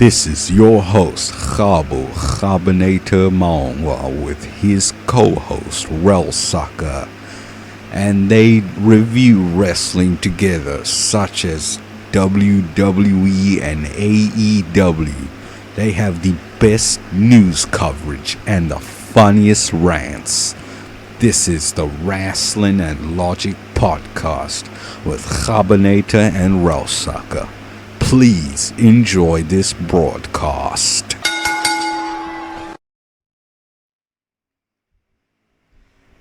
This is your host, Kgabinator with his co-host, Rellsucka, and they review wrestling together, such as WWE and AEW. They have the best news coverage and the funniest rants. This is the Rasslin and Logic podcast with Kgabinator and Rellsucka. Please enjoy this broadcast.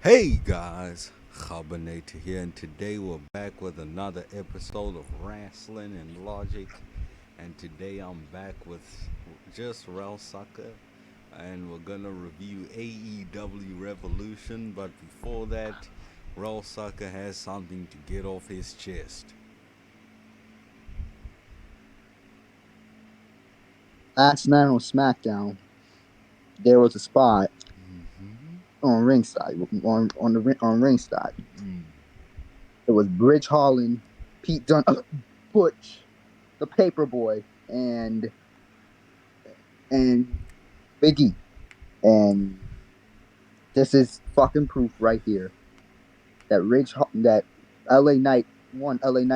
Hey guys, Kgabinator here, and today we're back with another episode of Rasslin and Logic. And today I'm back with just Rellsucka, and we're gonna review AEW Revolution. But before that, Rellsucka has something to get off his chest. Last night on SmackDown, there was a spot on ringside. On ringside, it was Ridge Holland, Pete Dunne, Butch, the Paperboy, and Big E. And this is fucking proof right here that that LA Knight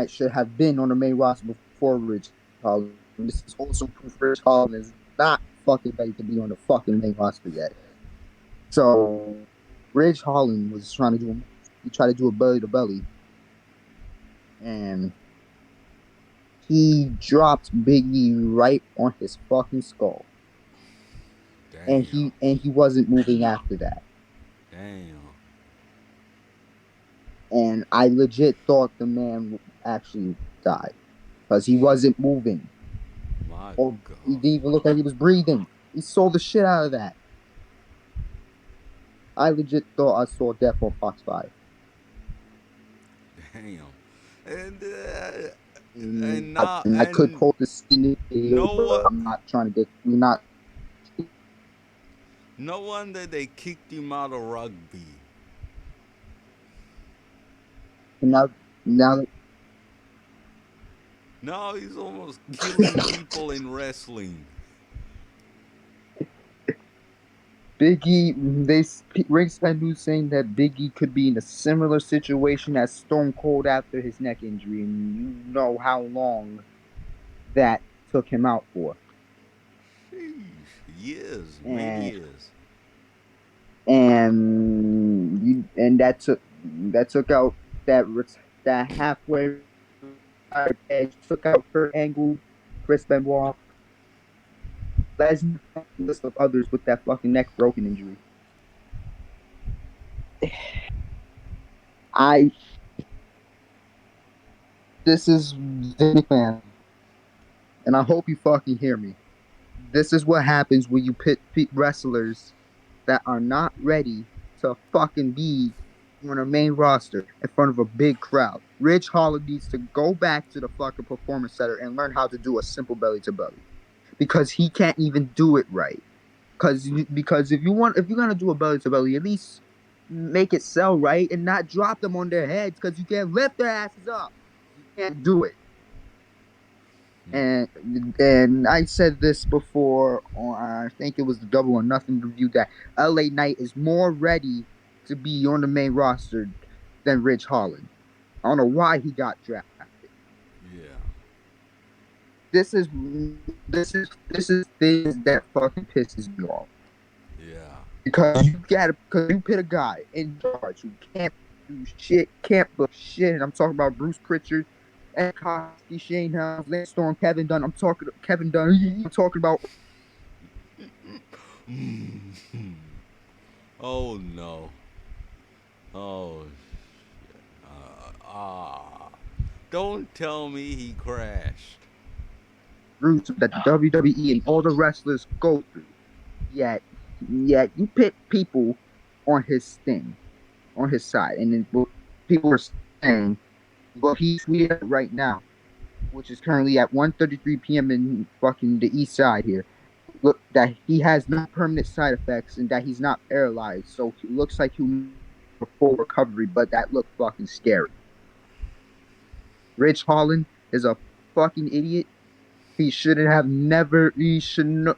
should have been on the main roster before Ridge Holland. And this is also proof Ridge Holland is not fucking ready to be on the fucking main roster yet. So Ridge Holland was trying to do a belly to belly, and he dropped Big E right on his fucking skull. Damn. And he wasn't moving after that. Damn. And I legit thought the man actually died because he wasn't moving. My Or God. he didn't even look like he was breathing. He sold the shit out of that. I legit thought I saw death on Fox 5. Damn. I could quote the scene video, but I'm not trying to get. We're not. No wonder they kicked him out of rugby. Now, Now he's almost killing people in wrestling. Big E, ringside news saying that Big E could be in a similar situation as Stone Cold after his neck injury, and you know how long that took him out for. Sheesh, years, many years. And that took out that halfway edge, took out Kurt Angle, Chris Benoit, Lesnar, list of others with that fucking neck broken injury. This is Vinny fan, and I hope you fucking hear me. This is what happens when you pit wrestlers that are not ready to fucking be on a main roster in front of a big crowd. Ridge Holland needs to go back to the fucking performance center and learn how to do a simple belly to belly, because he can't even do it right. Because if you're gonna do a belly to belly, at least make it sell right and not drop them on their heads, because you can't lift their asses up. You can't do it. And I said this before on, I think it was the Double or Nothing review, that LA Knight is more ready to be on the main roster than Ridge Holland. I don't know why he got drafted. Yeah. This is things that fucking pisses me off. Yeah. Because you put a guy in charge who can't do shit, can't book shit. And I'm talking about Bruce Pritchard, Ed Koski, Shane Helms, Lance Storm, Kevin Dunn. I'm talking about. Oh no. Oh shit. Don't tell me he crashed. Roots that the WWE and all the wrestlers go through. Yet you pit people on his side, and then what people are saying, what he's tweeted right now, which is currently at 1:33 p.m. in fucking the east side here. Look, that he has no permanent side effects and that he's not paralyzed, so it looks like he'll for full recovery, but that looked fucking scary. Ridge Holland is a fucking idiot, He shouldn't have never. He should no,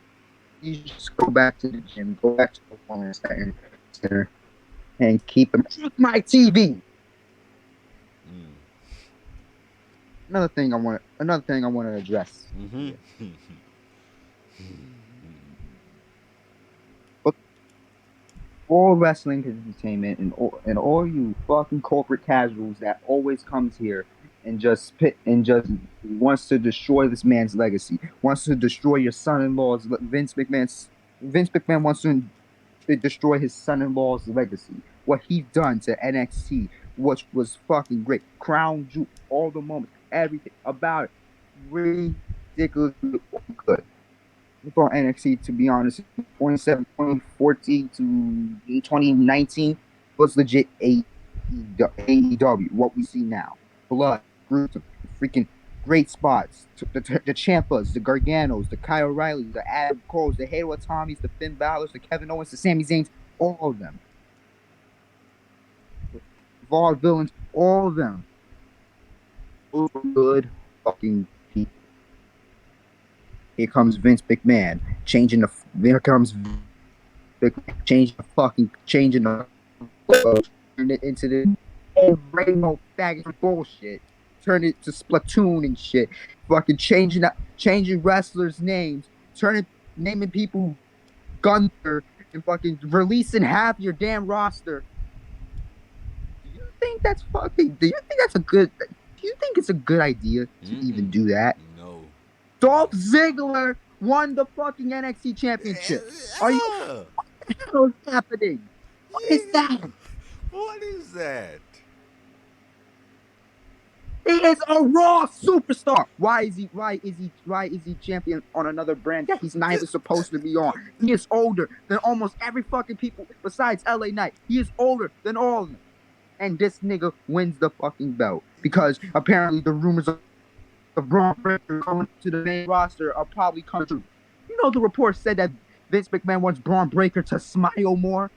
He should just go back to the gym, go back to the wellness center, and keep him off my TV. Mm. Another thing I want to address Mm-hmm. here. But all wrestling entertainment and all you fucking corporate casuals that always comes here and just wants to destroy this man's legacy, wants to destroy your son-in-law's Vince McMahon wants to destroy his son-in-law's legacy. What he done to NXT, which was fucking great. Crown Jewel, all the moments, everything about it, ridiculously good for NXT, to be honest. 2014 to 2019 was legit AEW. What we see now, blood, gruesome, freaking great spots. The Ciampas, the Garganos, the Kyle O'Reillys, the Adam Coles, the Halo Tommies, the Finn Balor's, the Kevin Owens, the Sami Zayns, all of them. Vaude villains, all of them. Those were good fucking people. Here comes Vince McMahon changing the. Here comes changing the turn it into the rainbow faggot bullshit. Turn it to Splatoon and shit. Fucking changing wrestlers' names. Naming people Gunther and fucking releasing half your damn roster. Do you think that's fucking? Do you think that's a good? Do you think it's a good idea to even Mm-mm. do that? No. Dolph Ziggler won the fucking NXT championship. Are you Yeah. What's happening? What is Yeah. that? What is that? He is a Raw superstar. Why is he champion on another brand that he's not even supposed to be on? He is older than almost every fucking people besides LA Knight. He is older than all of them. And this nigga wins the fucking belt. Because apparently the rumors of Braun Breaker going to the main roster are probably coming true. You know the report said that Vince McMahon wants Braun Breaker to smile more.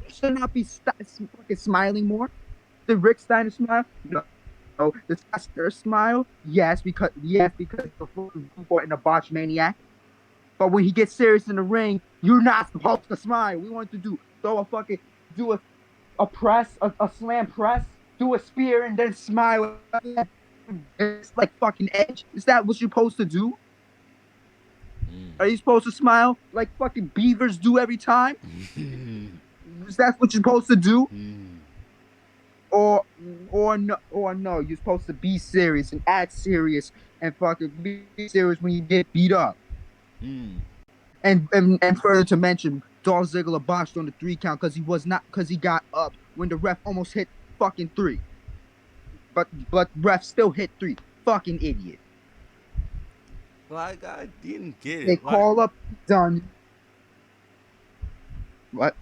He should not be fucking smiling more. The Rick Steiner smile? No. The Steiner smile? Yes, because the football in a botch maniac. But when he gets serious in the ring, you're not supposed to smile. We want to do a press, a slam press, do a spear, and then smile. It's like fucking Edge. Is that what you're supposed to do? Mm. Are you supposed to smile like fucking beavers do every time? Is that what you're supposed to do? Mm. or or no, you're supposed to be serious and act serious and fucking be serious when you get beat up. Mm. And further to mention, Dolph Ziggler botched on the 3 count because he got up when the ref almost hit fucking 3. But ref still hit 3. Fucking idiot. Like I didn't get They it. Like call up done. What?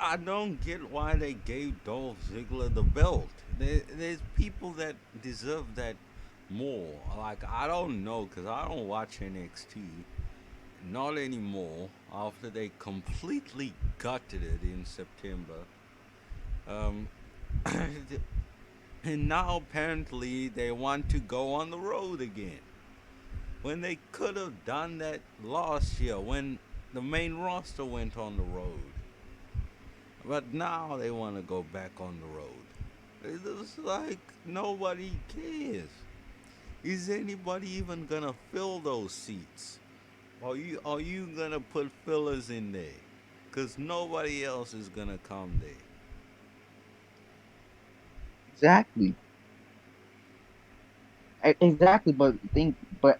I don't get why they gave Dolph Ziggler the belt. There's people that deserve that more. Like I don't know because I don't watch NXT. Not anymore. After they completely gutted it in September. Um, and now apparently they want to go on the road again. When they could have done that last year when the main roster went on the road. But now they want to go back on the road. It's like nobody cares. Is anybody even gonna fill those seats? Are you gonna put fillers in there? Cause nobody else is gonna come there. Exactly. Exactly. But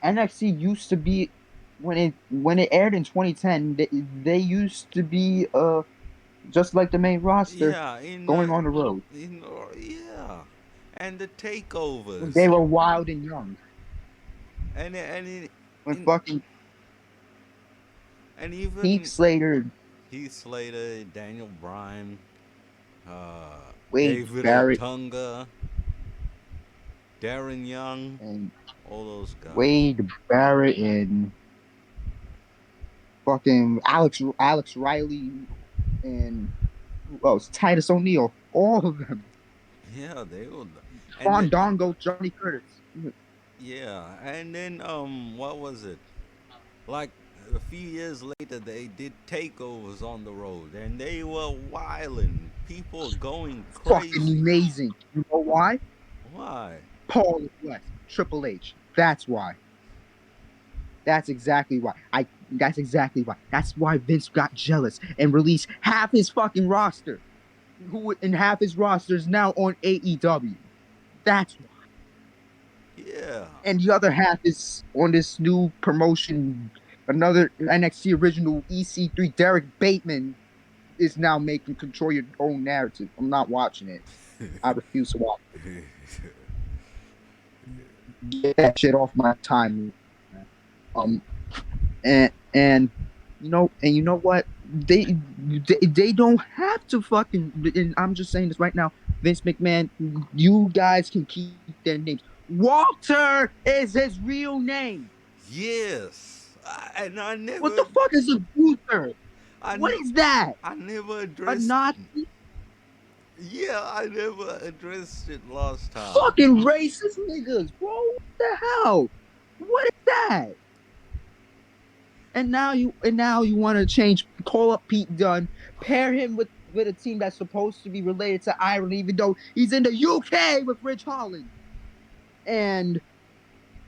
NXT used to be when it aired in 2010. They used to be just like the main roster Yeah, in going on the road. yeah, and the takeovers, They were wild and young. and in, When in fucking and Heath even Slater, Heath Slater, Daniel Bryan, Wade David Barrett, Otunga, Darren Young, and all those guys. Wade Barrett and fucking Alex Riley and who else? Titus O'Neil. All of them. Yeah, they were, and the, Fandango, Johnny Curtis. Yeah, and then what was it? Like a few years later, they did takeovers on the road, and they were wilding. People going Fucking crazy. amazing. You know why? Why? Paul is West. Triple H. That's why. That's exactly why. That's exactly why. That's why Vince got jealous and released half his fucking roster. Who and half his roster is now on AEW. That's why. Yeah. And the other half is on this new promotion. Another NXT original EC3. Derek Bateman is now making control your own narrative. I'm not watching it. I refuse to watch it. Get that shit off my time. Um, and you know what? They don't have to fucking. And I'm just saying this right now, Vince McMahon. You guys can keep their names. Walter is his real name. Yes. And I What never, the fuck is a Luther? I, What ne- is that? I never A addressed. Nazi? Yeah, I never addressed it last time. Fucking racist niggas, bro. What the hell? What is that? And now you want to change, call up Pete Dunne, pair him with a team that's supposed to be related to Ireland, even though he's in the UK with Ridge Holland, and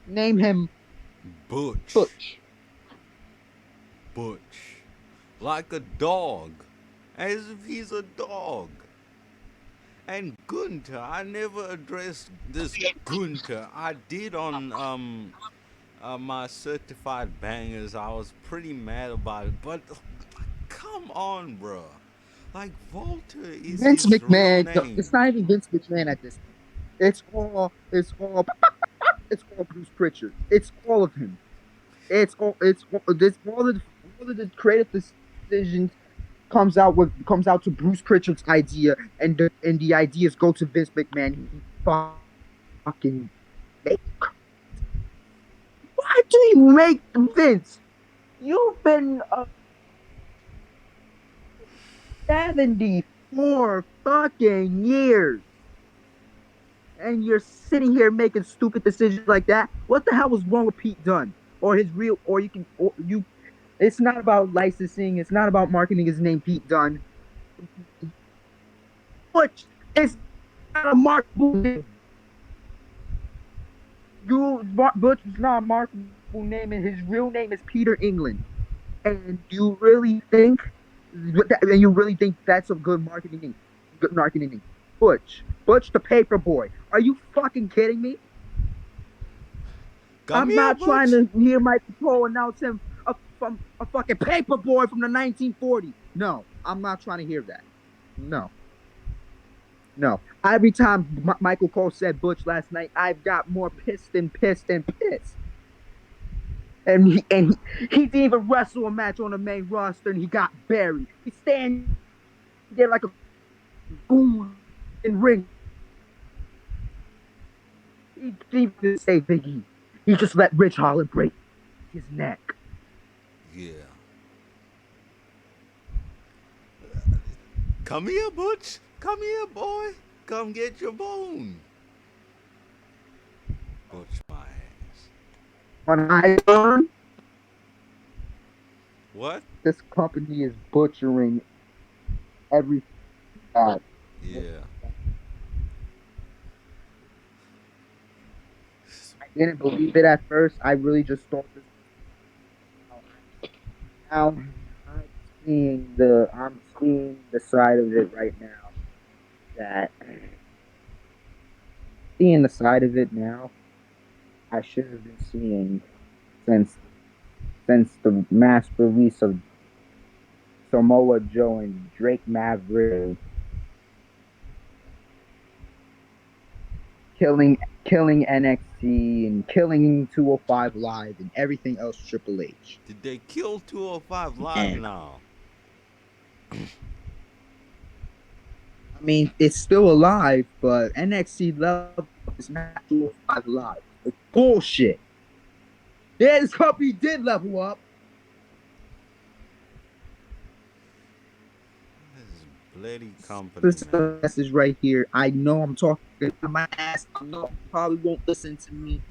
name him Butch. Butch. Butch. Like a dog. As if he's a dog. And Gunter, I never addressed this Gunter. I did on my certified bangers. I was pretty mad about it, but come on, bro. Like Volta is Vince his real McMahon. It's name. not even Vince McMahon at this point. It's all Bruce Pritchard. It's all of him. This all of the creative decisions comes out to Bruce Pritchard's idea, and the ideas go to Vince McMahon. He fucking make. Why do you make Vince? You've been 74 fucking years, and you're sitting here making stupid decisions like that. What the hell was wrong with Pete Dunne or his real? Or you can or you. It's not about licensing. It's not about marketing his name, Pete Dunne. Butch is not a marketable name. Butch is not a marketable name, and his real name is Peter England. And you really think that's a good marketing name? Good marketing name. Butch the paper boy. Are you fucking kidding me? Come I'm here, not trying Butch. to hear Michael Cole announce him from a fucking paper boy from the 1940s. No, I'm not trying to hear that. No, no. Every time Michael Cole said Butch last night, I've got more pissed and pissed and pissed. And he didn't even wrestle a match on the main roster, and he got buried. He's standing there like a goon in ring. He didn't even say Big E. He just let Ridge Holland break his neck. Yeah. Come here, Butch. Come here, boy. Come get your bone. Butch my ass. When I learned What? this company is butchering every god. Yeah. I didn't believe it at first. I really just thought this. Now I'm seeing the side of it right now. That seeing the side of it now, I should have been seeing since since the mass release of Samoa Joe and Drake Maverick killing NXT and killing 205 Live and everything else Triple H. Did they kill 205 Live And now? I mean, it's still alive, but NXT level is not 205 Live. It's bullshit. Yeah, this company did level up. This bloody company, This is man. the message right here. I know I'm talking my ass. I know you probably won't listen to me.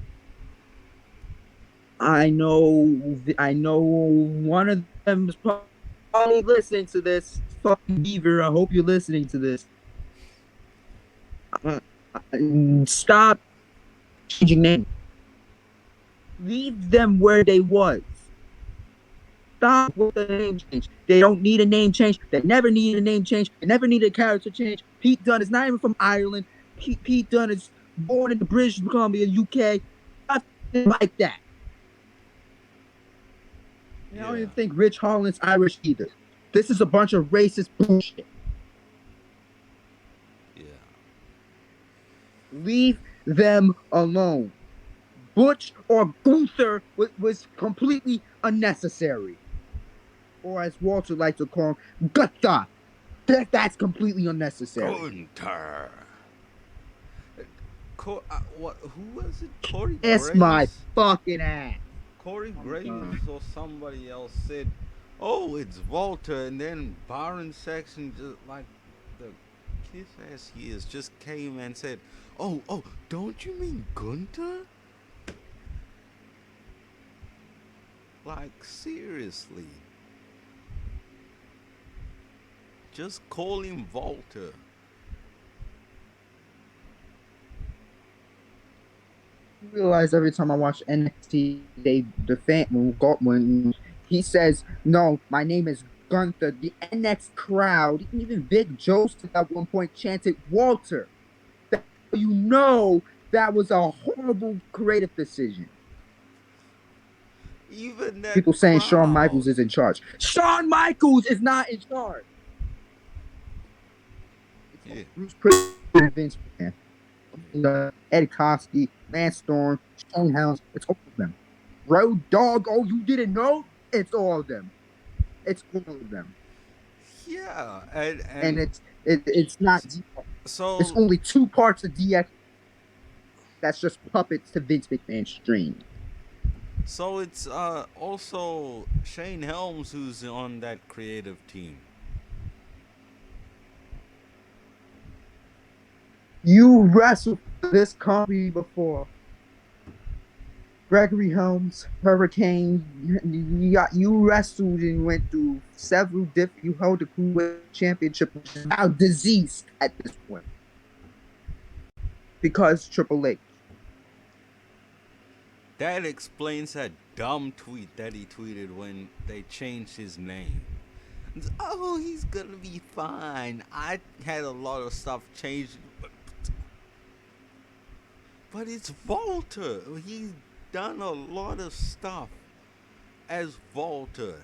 I know one of them is probably listening to this. Fucking Beaver, I hope you're listening to this. Uh, Stop changing names. Leave them where they was. Stop with the name change. They don't need a name change. They never need a name change. They never need a character change. Pete Dunne is not even from Ireland. Pete Dunne is born in the British Columbia, UK. Nothing like that. And I don't Yeah. even think Ridge Holland's Irish either. This is a bunch of racist bullshit. Yeah. Leave them alone. Butch or Gunther was completely unnecessary. Or as Walter liked to call him, Gutta. That's completely unnecessary. Gunter. What? Who was it? Corey It's my Graves. fucking ass. Corey I'm done. Graves or somebody else said, "Oh, it's Volta," and then Byron Saxon, just like the kiss ass he is, just came and said, "Oh, don't you mean Gunter?" Like seriously, just call him Volta. Realize every time I watch NXT, they defend when he says, "No, my name is Gunther." The NX crowd, even Big Joe at one point chanted Walter. You know that was a horrible creative decision. Even that People saying Shawn crowd. Michaels is in charge. Shawn Michaels is not in charge. It's Yeah. Bruce Prichard and Vince McMahon. Eddie Koski, Lance Storm, Shane Helms. It's all of them. Road Dog. Oh, you didn't know? It's all of them. It's all of them. Yeah, And and it's not DX. It's so only two parts of DX that's just puppets to Vince McMahon's string. so it's also Shane Helms who's on that creative team. You wrestled for this company before. Gregory Helms, Hurricane. You wrestled and went through several different. You held the Cruiserweight Championship, which is now deceased at this point because Triple H. That explains that dumb tweet that he tweeted when they changed his name. Oh, he's gonna be fine. I had a lot of stuff changed, but it's Volta. He's done a lot of stuff as Volta.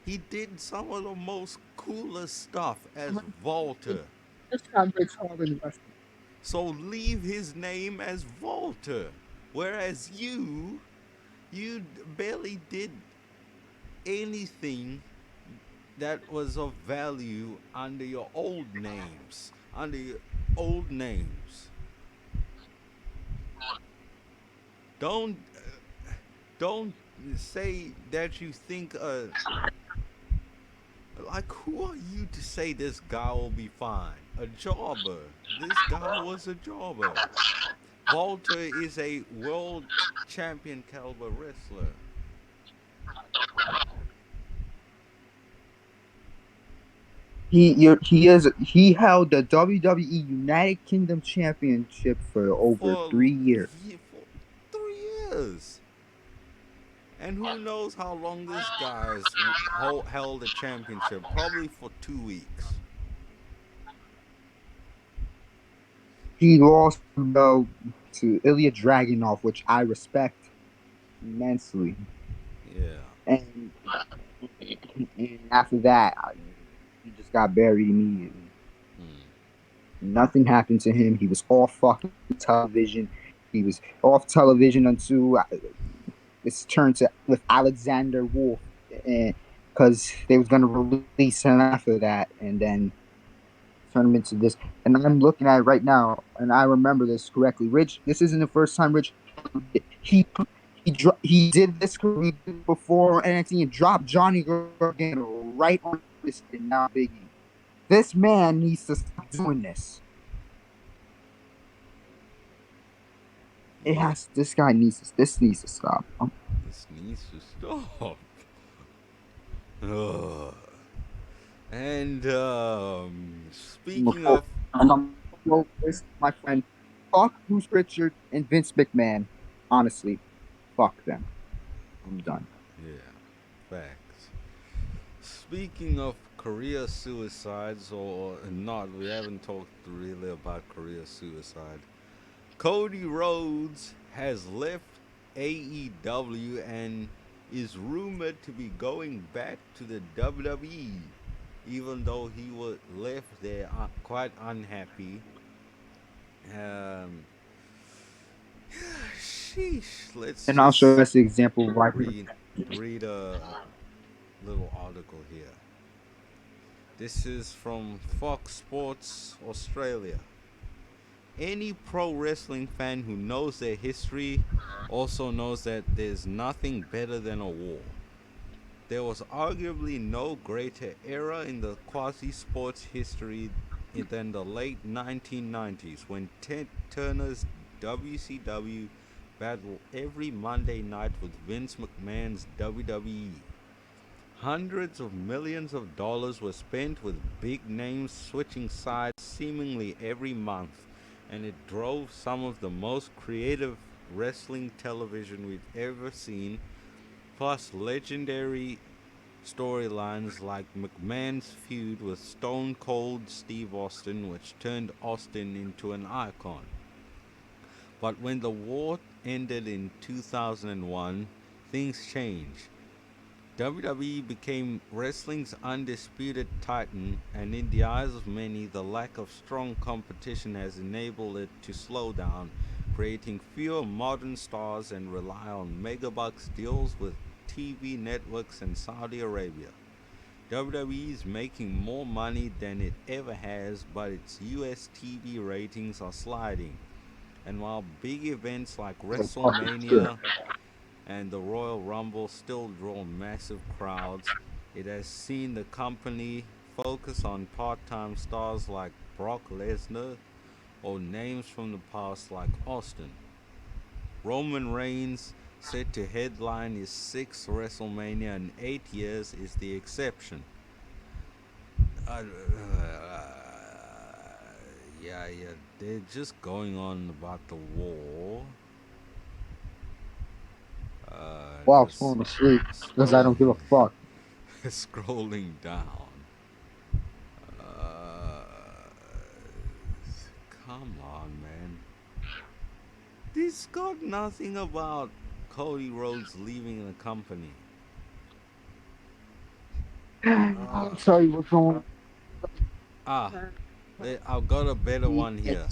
He did some of the most coolest stuff as Volta. This time Ridge Holland wrestled. So leave his name as Volta. Whereas you barely did anything that was of value under your old names. Under your old names. Don't don't say that you think like who are you to say this guy will be fine? A jobber. This guy was a jobber. Volta is a world champion caliber wrestler. He held the WWE United Kingdom Championship for over For, 3 years. for 3 years. And who knows how long this guy's held the championship? Probably for 2 weeks. He lost though to Ilya Dragunov, which I respect immensely. Yeah. And, and after that, he just got buried immediately. Hmm. Nothing happened to him. He was off fucking television. He was off television until this turned to with Alexander Wolf, because they was gonna release him after that, and then turn him into this. And I'm looking at it right now, and I remember this correctly. Rich, this isn't the first time Rich he he did this before NXT and dropped Johnny Gargano right on this and now Biggie. This man needs to stop doing this. It has. This guy needs this. This needs to stop. This needs to stop. Ugh. And speaking of, And this, my friend. Fuck Bruce Pritchard and Vince McMahon. Honestly, fuck them. I'm done. yeah, facts. Speaking of career suicides, or not, we haven't talked really about career suicide. Cody Rhodes has left AEW and is rumored to be going back to the WWE, even though he was left there quite unhappy. Um, sheesh. Let's And also, just as the example, right here. read read a little article here. This is from Fox Sports Australia. Any pro wrestling fan who knows their history also knows that there's nothing better than a war. There was arguably no greater era in the quasi sports history than the late 1990s when Ted Turner's WCW battled every Monday night with Vince McMahon's WWE. Hundreds of millions of dollars were spent with big names switching sides seemingly every month, and it drove some of the most creative wrestling television we've ever seen, plus legendary storylines like McMahon's feud with Stone Cold Steve Austin, which turned Austin into an icon. But when the war ended in 2001, things changed. WWE became wrestling's undisputed titan, and in the eyes of many, the lack of strong competition has enabled it to slow down, creating fewer modern stars and rely on megabucks deals with TV networks in Saudi Arabia. WWE is making more money than it ever has, but its US TV ratings are sliding. And while big events like WrestleMania and the Royal Rumble still draw massive crowds, it has seen the company focus on part time stars like Brock Lesnar or names from the past like Austin. Roman Reigns, set to headline his sixth WrestleMania in 8 years, is the exception. Uh, yeah, they're just going on about the war. Well, I was Just falling asleep because I don't give a scrolling, fuck. scrolling down. Uh, come on, man. This got nothing about Cody Rhodes leaving the company. I'll Uh, tell you what's going ah, I've got a better one here.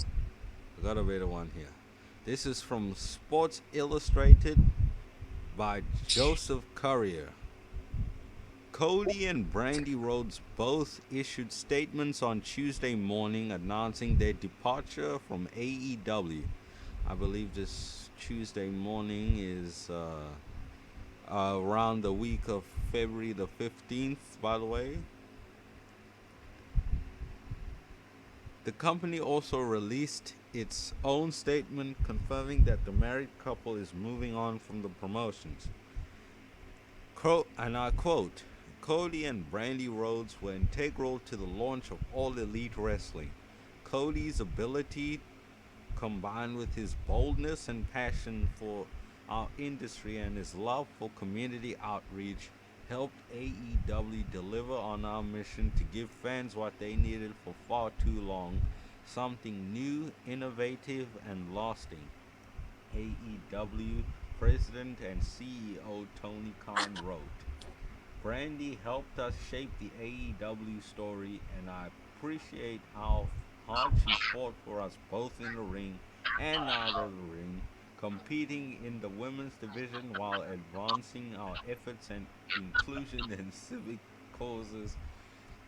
I got a better one here. This is from Sports Illustrated by Joseph Courier. Cody and Brandy Rhodes both issued statements on Tuesday morning announcing their departure from AEW. I believe this Tuesday morning is around the week of February the 15th, by the way. The company also released its own statement confirming that the married couple is moving on from the promotions. And I quote, Cody and Brandy Rhodes were integral to the launch of All Elite Wrestling. Cody's ability, combined with his boldness and passion for our industry and his love for community outreach, helped AEW deliver on our mission to give fans what they needed for far too long, something new, innovative, and lasting. AEW President and CEO Tony Khan wrote. Brandy helped us shape the AEW story, and I appreciate how hard she fought for us both in the ring and out of the ring, competing in the women's division while advancing our efforts and inclusion in civic causes,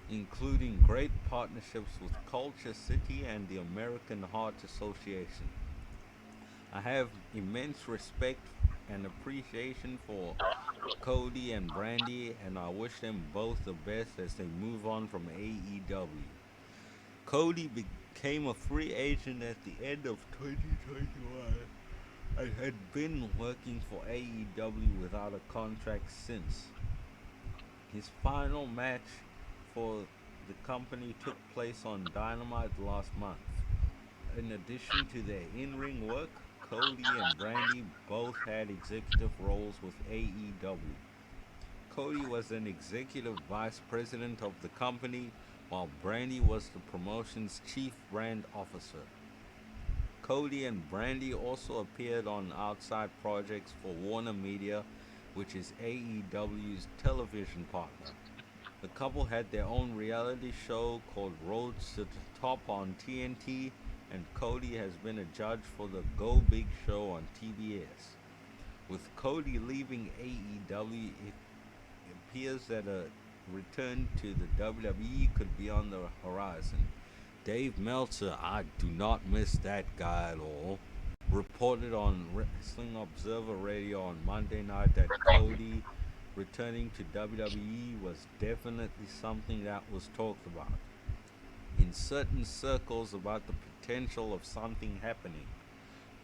including great partnerships with Culture City and the American Heart Association. I have immense respect and appreciation for Cody and Brandy, and I wish them both the best as they move on from AEW. Cody became a free agent at the end of 2021, I had been working for AEW without a contract since. His final match for the company took place on Dynamite last month. In addition to their in ring work, Cody and Brandy both had executive roles with AEW. Cody was an executive vice president of the company, while Brandy was the promotion's chief brand officer. Cody and Brandy also appeared on outside projects for Warner Media, which is AEW's television partner. The couple had their own reality show called Roads to the Top on TNT, and Cody has been a judge for the Go Big Show on TBS. With Cody leaving AEW, it appears that a return to the WWE could be on the horizon. Dave Meltzer, I do not miss that guy at all, reported on Wrestling Observer Radio on Monday night that Cody returning to WWE was definitely something that was talked about in certain circles about the potential of something happening.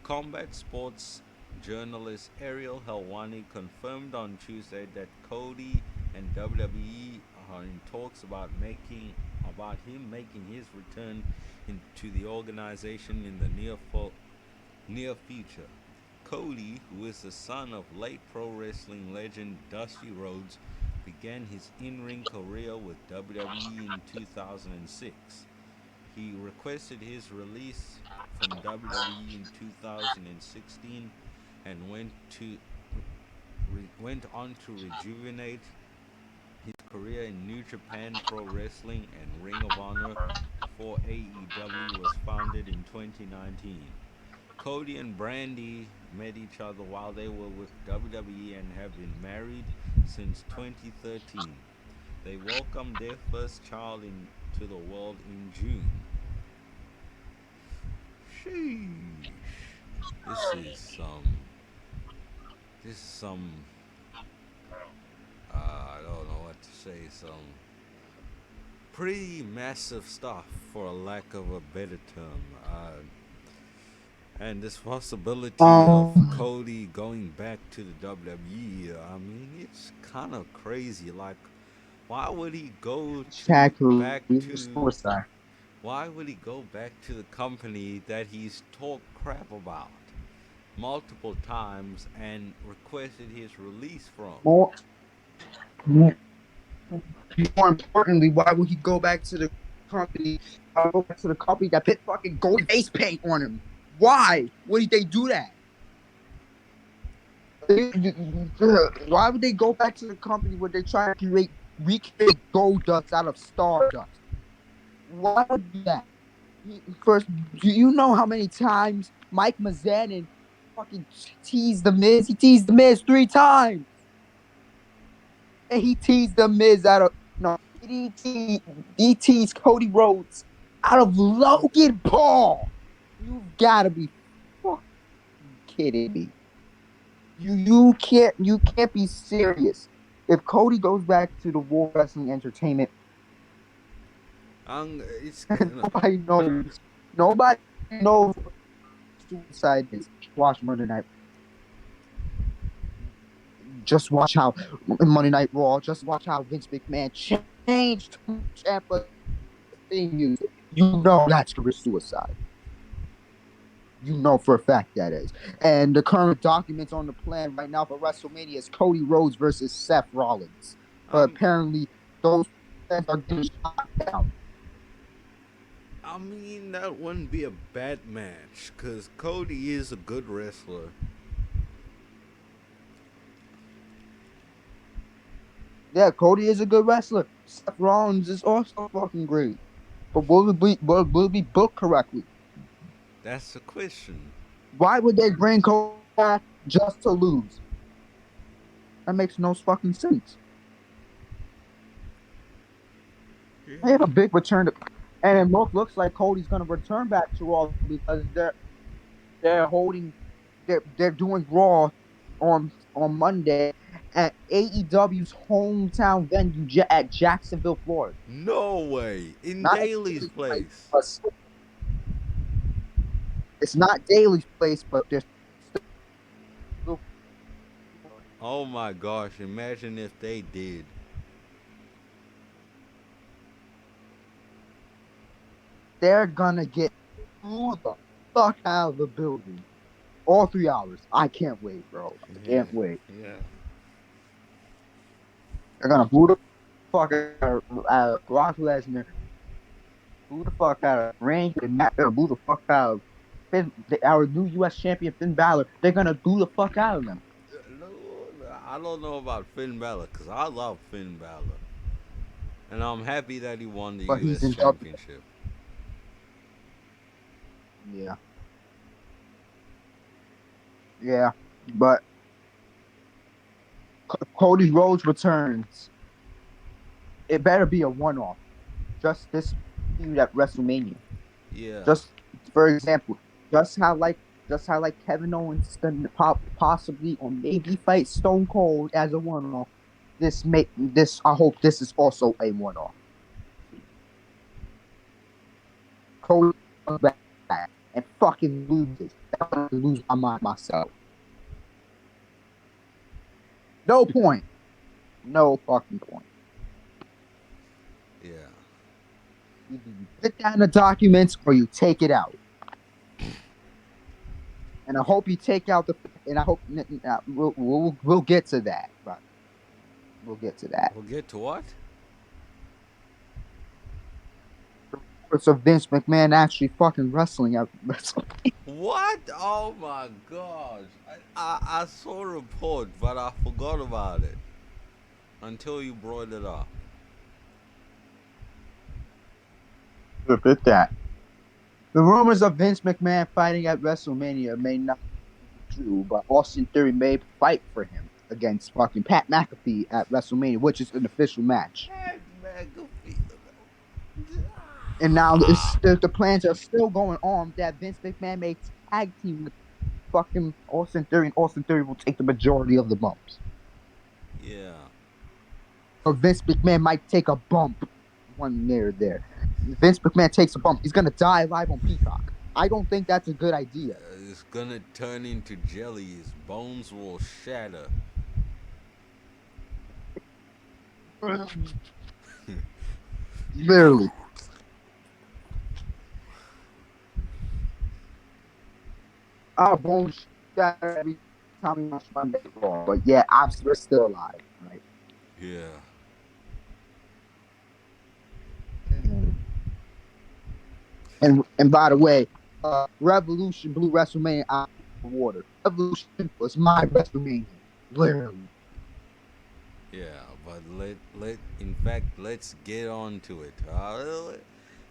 Combat sports journalist Ariel Helwani confirmed on Tuesday that Cody and WWE are in talks about him making his return into the organization in the near future. Cody, who is the son of late pro wrestling legend Dusty Rhodes, began his in-ring career with WWE in 2006. He requested his release from WWE in 2016 and went on to rejuvenate his career in New Japan Pro Wrestling and Ring of Honor before AEW was founded in 2019. Cody and Brandy met each other while they were with WWE and have been married since 2013. They welcomed their first child into the world in June. Sheesh. This is some. This is some. I don't know what to say. Some pretty massive stuff, for a lack of a better term. And this possibility of Um, Cody going back to the WWE, I mean, it's kind of crazy. Like, why would he go to exactly. back to Suicide. why would he go back to the company that he's talked crap about multiple times and requested his release from? More, more importantly, why would he go back to the company? Go back to the company that put fucking gold face paint on him? Why? Why did they do that? Why would they go back to the company where they try to recreate gold dust out of stardust? Why would you do that? First, do you know how many times Mike Mazanin fucking teased the Miz? He teased the Miz 3 times, and he teased the Miz out of no. He teased Cody Rhodes out of Logan Paul. You've got to be fucking kidding me. You can't be serious. If Cody goes back to the World Wrestling Entertainment, It's nobody knows what suicide is. Watch Monday Night. Just watch how Monday Night Raw. Just watch how Vince McMahon changed Ciampa's theme music. You know that's suicide. You know for a fact that is. And the current documents on the plan right now for WrestleMania is Cody Rhodes versus Seth Rollins. But um, apparently those plans are getting shot down. I mean, that wouldn't be a bad match because Cody is a good wrestler. Yeah, Cody is a good wrestler. Seth Rollins is also fucking great. But will it be booked correctly? That's the question. Why would they bring Cody back just to lose? That makes no fucking sense. They have a big return to, and it looks like Cody's gonna return back to Raw because they're holding they're doing Raw on Monday at AEW's hometown venue at Jacksonville, Florida. No way. In Not at Daly's Daly's place, place. but it's not Daly's place, but there's Oh my gosh! Imagine if they did. They're gonna get through the fuck out of the building. All 3 hours. I can't wait, bro. I Yeah, can't wait. yeah. They're gonna boo the fuck out of Brock Lesnar, boo the fuck out of Randy, and Matt. They're gonna boo the fuck out of our new U.S. champion Finn Balor. They're gonna boo the fuck out of them. I don't know about Finn Balor because I love Finn Balor, and I'm happy that he won the But he's U.S. in W. Championship. Yeah, yeah. But Cody Rhodes returns. It better be a one-off. Just this feud at WrestleMania. Yeah, Just for example, just how like Kevin Owens can possibly or maybe fight Stone Cold as a one-off. This I hope this is also a one-off. Cody comes back and fucking loses. I'm gonna lose my mind myself. No point. No fucking point. yeah. Either you put that in the documents or you take it out. And I hope you take out the. And I hope we'll get to that. But we'll get to that. We'll get to what? So Vince McMahon actually fucking wrestling at wrestling. What? Oh my gosh! I saw a report, but I forgot about it until you brought it up. At that. The rumors of Vince McMahon fighting at WrestleMania may not be true, but Austin Theory may fight for him against fucking Pat McAfee at WrestleMania, which is an official match. Pat McAfee. And now the plans are still going on that Vince McMahon may tag team with fucking Austin Theory, and Austin Theory will take the majority of the bumps. Yeah. Or Vince McMahon might take a bump one near there. Vince McMahon takes a bump, he's gonna die live on Peacock. I don't think that's a good idea. It's gonna turn into jelly. His bones will shatter. Literally. Our bones shatter every time we watch Monday Raw. But yeah, we're still alive, right? Yeah. And by the way, Revolution blew WrestleMania out of the water. Revolution was my WrestleMania, literally. Yeah, but let's get on to it.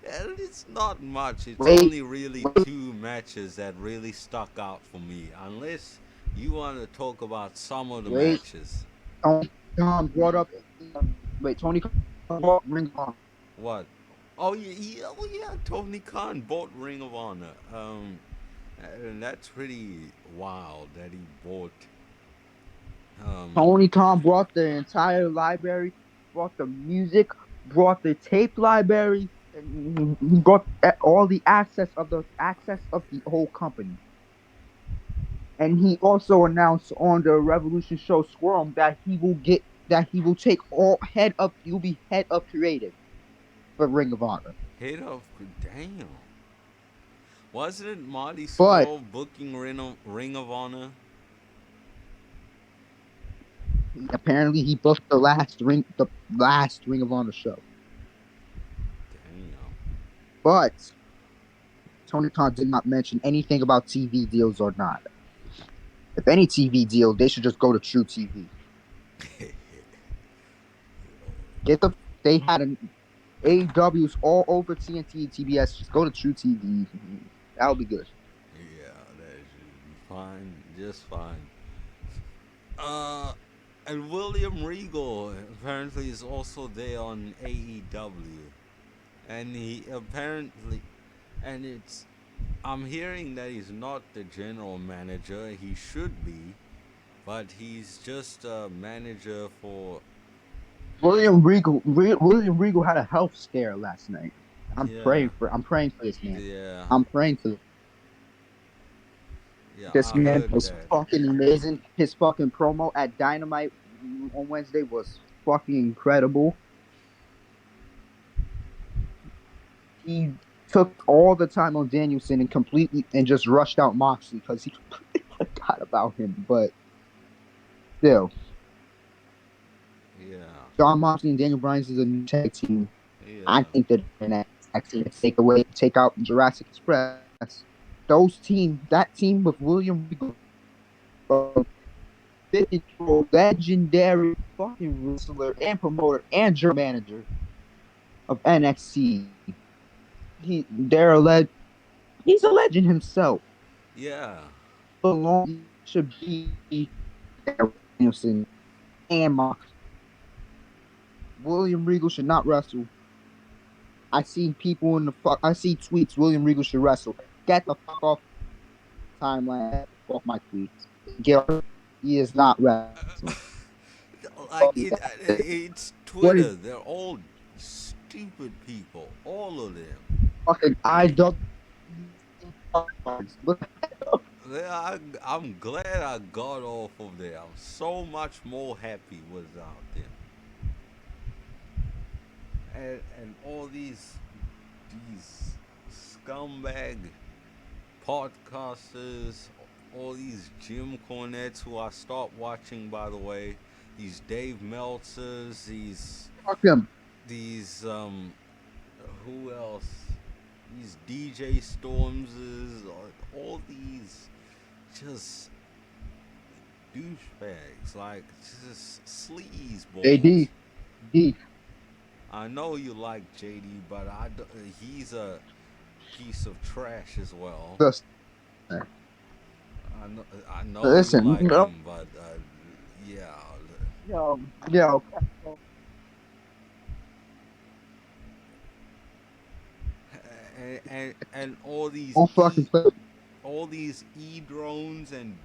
It's not much. It's Wait, only really two matches that really stuck out for me. Unless you want to talk about some of the wait. matches. Tony Khan brought up. Tony Khan brought Ring of Honor. What? Oh yeah. Tony Khan bought Ring of Honor. And that's pretty wild that he bought. Tony Khan brought the entire library, brought the music, brought the tape library, and he brought all the access of the whole company. And he also announced on the Revolution show Squirm that he will take he'll be head of creative for Ring of Honor. Head of damn. Wasn't it Marty But Scurll booking Ring of Honor? apparently he booked the last Ring of Honor show. Damn. But Tony Khan did not mention anything about TV deals or not. If any TV deal, they should just go to True TV. They had an AEW's all over TNT, TBS. Just go to True TV. That'll be good. Yeah, that should be fine, just fine. And William Regal apparently is also there on AEW, and he apparently, and it's, I'm hearing that he's not the general manager. He should be, but he's just a manager for. William Regal had a health scare last night. I'm Yeah, praying for this man. yeah, I'm praying for. Yeah, This I man heard was that. fucking amazing. His fucking promo at Dynamite on Wednesday was fucking incredible. He took all the time on Danielson and completely and just rushed out Moxley because he completely forgot about him. But still, Yeah, John Moxley and Daniel Bryan's is a new tag team. I yeah, think that in that tag team to take out Jurassic Express. That team with William Regal, 50-year-old legendary fucking wrestler and promoter and general manager of NXT. They're a he's a legend himself. yeah, Belong should be Danielson and Mox. William Regal should not wrestle. I see people in the fuck. I see tweets. William Regal should wrestle. Get the fuck off timeline. Get off my tweets. He is not wrestling. like it's What is Twitter. They're all stupid people, all of them. fucking IW cards? Look, I'm glad I got off of there. I'm so much more happy without them. And all these scumbag podcasters, all these Jim Cornettes who I stopped watching, by the way, these Dave Meltzers, fuck them. these who else? These DJ Stormses, all these just douchebags, like just sleaze balls. JD, D, I know you like JD, but he's a piece of trash as well. listen, I know you listen, like him, but yeah, yo, and all these don't fucking play. E drones and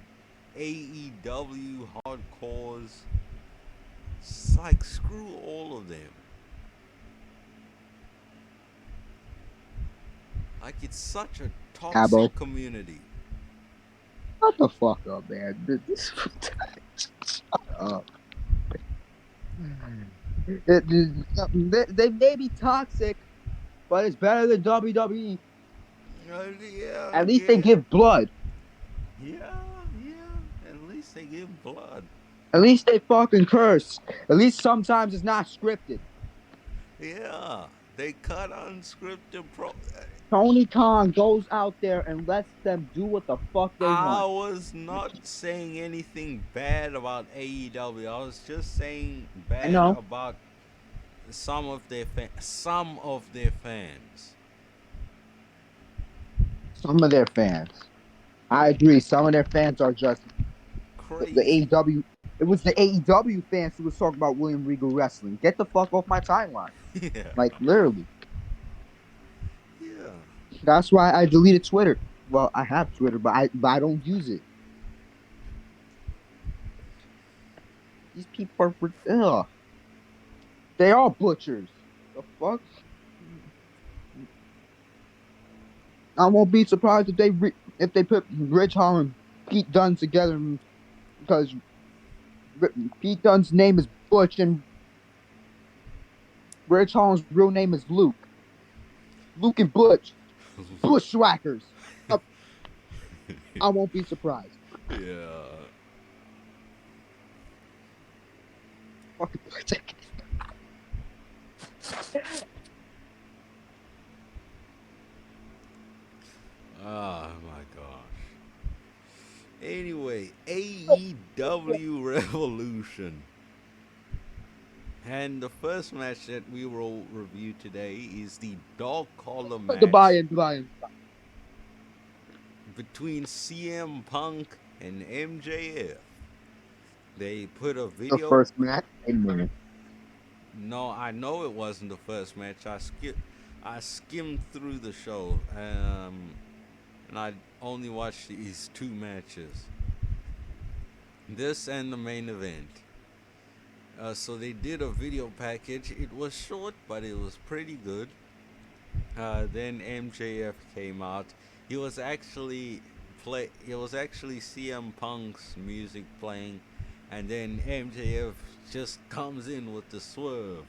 AEW hardcores. It's like screw all of them. Like it's such a Kgabo. toxic community. Shut the fuck up, man. Shut up. They may be toxic, but it's better than WWE. Yeah, At least they yeah, give blood. yeah, yeah. At least they give blood. At least they fucking curse. At least sometimes it's not scripted. Yeah, they cut unscripted pro. Tony Khan goes out there and lets them do what the fuck they I want. was not saying anything bad about AEW. I was just saying I bad know about some of their fans. some of their fans. I agree. Some of their fans are just the Crazy. AEW. It was the AEW fans who was talking about William Regal wrestling. Get the fuck off my timeline. Yeah. Like literally. Yeah. That's why I deleted Twitter. Well, I have Twitter, but I don't use it. These people are ugh. They are butchers. The fuck? I won't be surprised if they put Ridge Holland and Pete Dunne together because Pete Dunne's name is Butch and Ridge Holland's real name is Luke. Luke and Butch, bushwhackers. I, I won't be surprised. Yeah. Fucking Oh my gosh. Anyway, AEW Revolution. And the first match that we will review today is the dog collar the match buy-in. between CM Punk and MJF. They put a The video. first match. Wait a minute. No, I know it wasn't the first match. I skimmed through the show, and I only watched these two matches. This and the main event. So they did a video package. It was short, but it was pretty good. Then MJF came out. He was actually play. It was actually CM Punk's music playing, and then MJF just comes in with the swerve.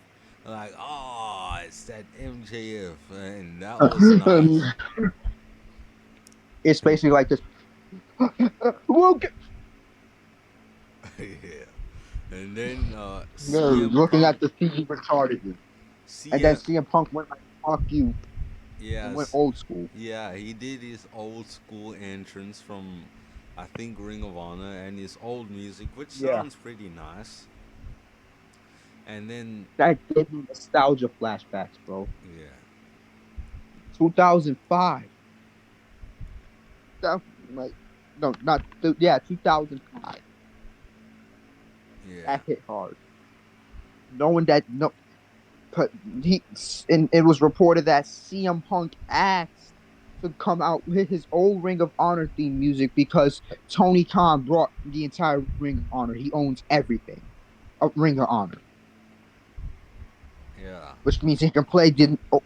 Like, oh, it's that MJF, and that was nice. It's And basically like this. We'll get, yeah, and then no, CM looking Punk, at the TV retarded you. And then CM, CM Punk went like, fuck you, and went yes, old school. yeah, he did his old school entrance from, I think, Ring of Honor, and his old music, which Yeah. sounds pretty nice. And then, That gave me nostalgia flashbacks, bro. yeah, 2005. That, like, no, not, yeah, 2005. yeah, That hit hard. Knowing that, no, but he, and it was reported that CM Punk asked to come out with his old Ring of Honor theme music because Tony Khan brought the entire Ring of Honor. He owns everything of Ring of Honor, yeah, which means he can play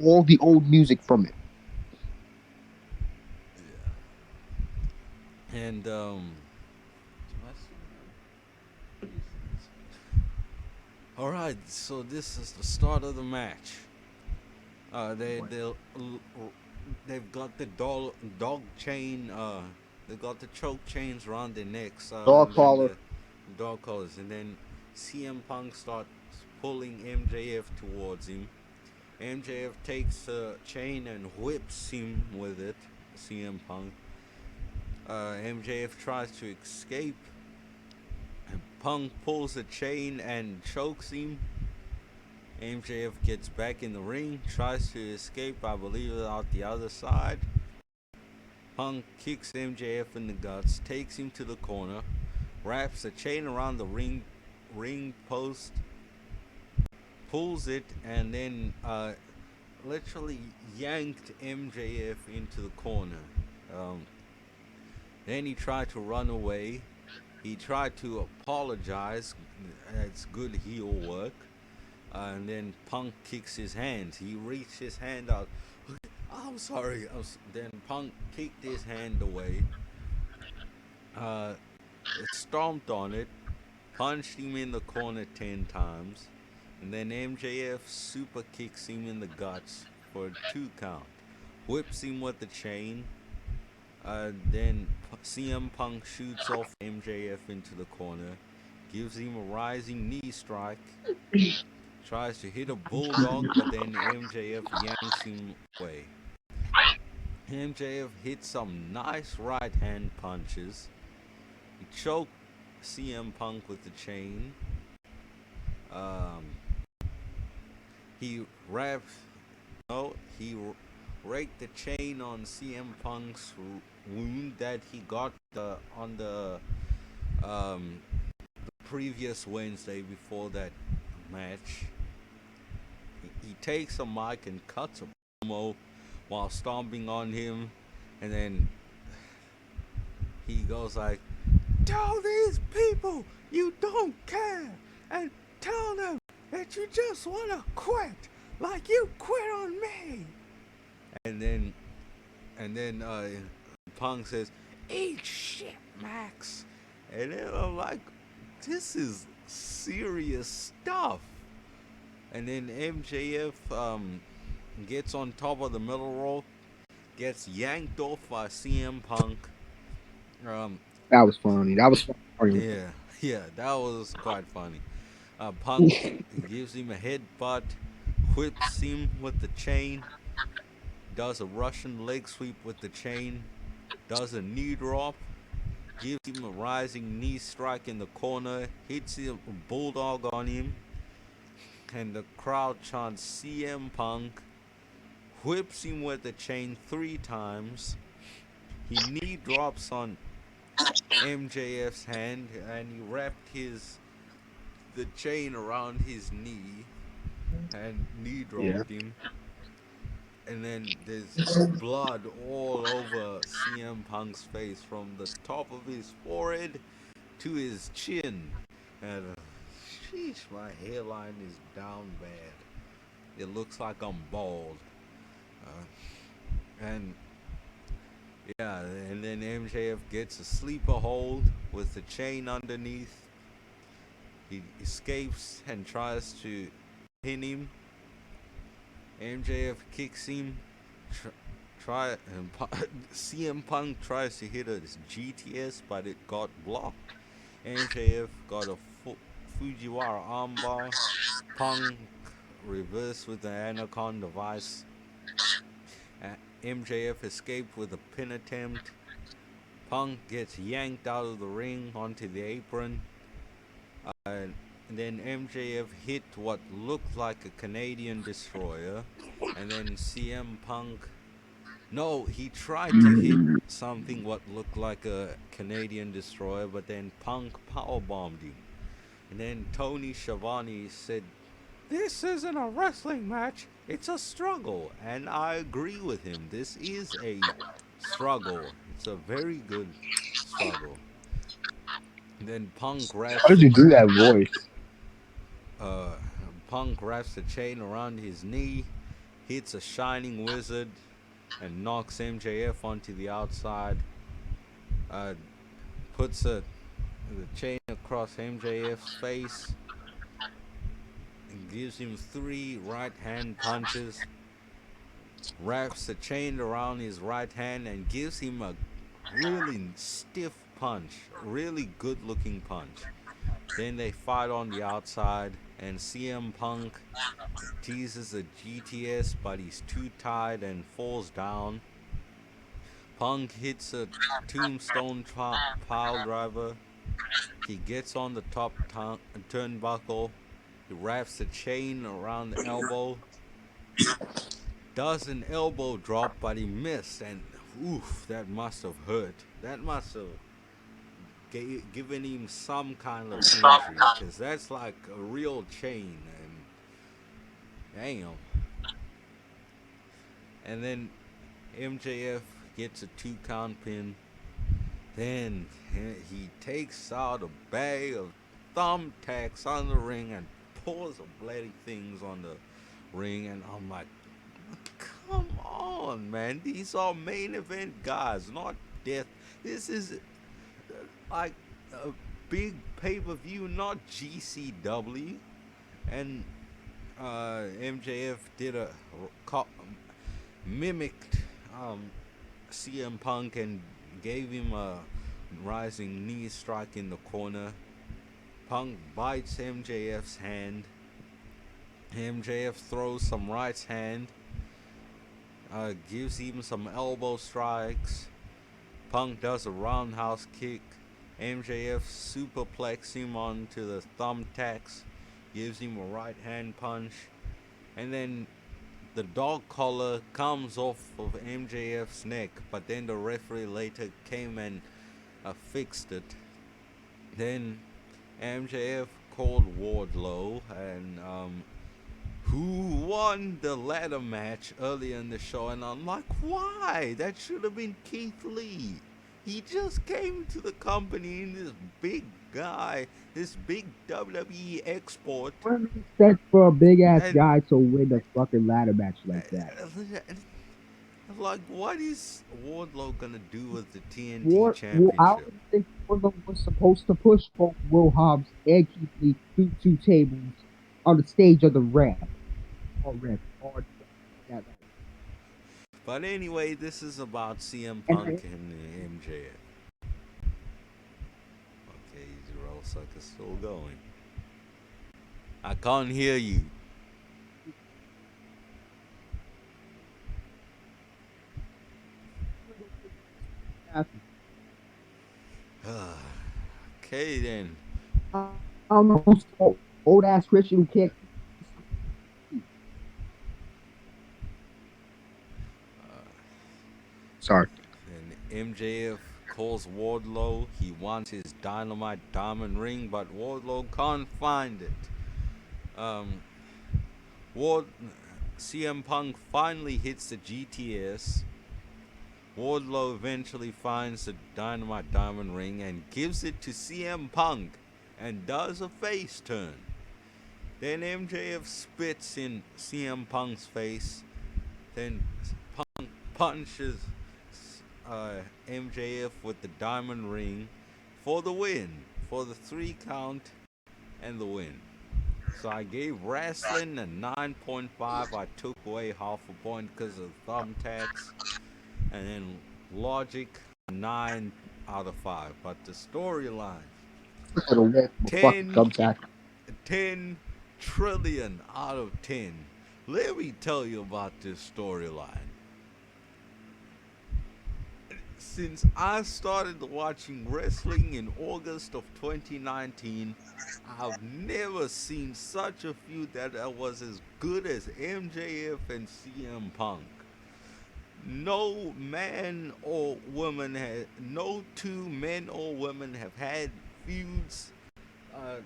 all the old music from it. yeah. And all right, so this is the start of the match. They've got the dog chain. They got the choke chains around their necks, Dog and then collar. the dog collars, and then CM Punk starts pulling MJF towards him. MJF takes the chain and whips him with it. CM Punk. MJF tries to escape. Punk pulls the chain and chokes him. MJF gets back in the ring, tries to escape, I believe, out the other side. Punk kicks MJF in the guts, takes him to the corner, wraps a chain around the ring post, pulls it, and then literally yanked MJF into the corner. Um, then he tried to run away. He tried to apologize. That's good heel work. And then Punk kicks his hands. He reached his hand out. I'm sorry. Then Punk kicked his hand away. Uh, stomped on it. Punched him in the corner 10 times. And then MJF super kicks him in the guts for a 2 count. Whips him with the chain. Then CM Punk shoots off MJF into the corner. Gives him a rising knee strike. Tries to hit a bulldog, but then MJF yanks him away. MJF hits some nice right hand punches. He choked CM Punk with the chain. Um, he wrapped, no, he raked the chain on CM Punk's wound that he got on the previous Wednesday before that match. He takes a mic and cuts a promo while stomping on him, and then he goes like, "Tell these people you don't care, and tell them that you just wanna quit, like you quit on me." And then, Punk says, "Eat shit, Max." And then I'm like, "This is serious stuff." And then MJF gets on top of the middle rope, gets yanked off by CM Punk. Um, That was funny. That was funny. yeah, yeah, that was quite funny. Punk gives him a headbutt, whips him with the chain, does a Russian leg sweep with the chain, does a knee drop, gives him a rising knee strike in the corner, hits a bulldog on him, and the crowd chants CM Punk, whips him with the chain 3 times. He knee drops on MJF's hand, and he wrapped the chain around his knee and knee Yeah. dropped him. And then there's blood all over CM Punk's face from the top of his forehead to his chin. And sheesh, my hairline is down bad. It looks like I'm bald. And Yeah, and then MJF gets a sleeper hold with the chain underneath. He escapes and tries to pin him. MJF kicks him. Try and CM Punk tries to hit a GTS, but it got blocked. MJF got a Fujiwara armbar. Punk reversed with the Anaconda device. MJF escaped with a pin attempt. Punk gets yanked out of the ring onto the apron. And then MJF hit what looked like a Canadian destroyer. And then CM Punk. No, he tried to hit something what looked like a Canadian destroyer, but then Punk powerbombed him. And then Tony Schiavone said, "This isn't a wrestling match, it's a struggle." And I agree with him. This is a struggle. It's a very good struggle. And then How did you do that voice? uh, Punk wraps the chain around his knee, hits a shining wizard, and knocks MJF onto the outside. Uh, puts the chain across MJF's face and gives him 3 right hand punches. Wraps the chain around his right hand and gives him a really stiff punch, a really good looking punch. Then they fight on the outside, and CM Punk teases a GTS, but he's too tired and falls down. Punk hits a tombstone pile driver. He gets on the top turnbuckle. He wraps the chain around the elbow. Does an elbow drop, but he missed, and oof, that must have hurt. That must have given him some kind of injury, because that's like a real chain, and damn. And then MJF gets a 2 count pin. Then he takes out a bag of thumbtacks on the ring and pours the bloody things on the ring, and I'm like, come on, man. These are main event guys, not death. This is like a big pay-per-view, not GCW. And MJF did a mimicked CM Punk and gave him a rising knee strike in the corner. Punk bites MJF's hand. MJF throws some right hand. Gives him some elbow strikes. Punk does a roundhouse kick. MJF superplexes him onto the thumbtacks. Gives him a right hand punch. And then the dog collar comes off of MJF's neck, but then the referee later came and fixed it. Then MJF called Wardlow, and who won the ladder match earlier in the show, and I'm like, why? That should have been Keith Lee. He just came to the company in this big guy, this big WWE export. What makes sense for a big ass And guy to win a fucking ladder match like that? like, what is Wardlow gonna do with the TNT I Championship? don't think Wardlow was supposed to push both Will Hobbs and Keith Lee through 2 tables on the stage of the ramp. Or that. But anyway, this is about CM And Punk and MJF. Okay, Rellsucka's still going. I can't hear you. Okay then. I don't know who's old ass Christian who can't. Sorry. And MJF calls Wardlow. He wants his Dynamite Diamond ring, but Wardlow can't find it. CM Punk finally hits the GTS. Wardlow eventually finds the Dynamite Diamond ring and gives it to CM Punk and does a face turn. Then MJF spits in CM Punk's face. Then Punk punches MJF with the diamond ring for the win, for the 3 count and the win. So I gave Rasslin a 9.5. I took away half a point because of thumbtacks. And then Logic, a 9 out of 5. But the storyline, 10, Thumbtack. 10 trillion out of 10. Let me tell you about this storyline. Since I started watching wrestling in August of 2019, I've never seen such a feud that was as good as MJF and CM Punk. No man or woman had, no two men or women have had feuds uh,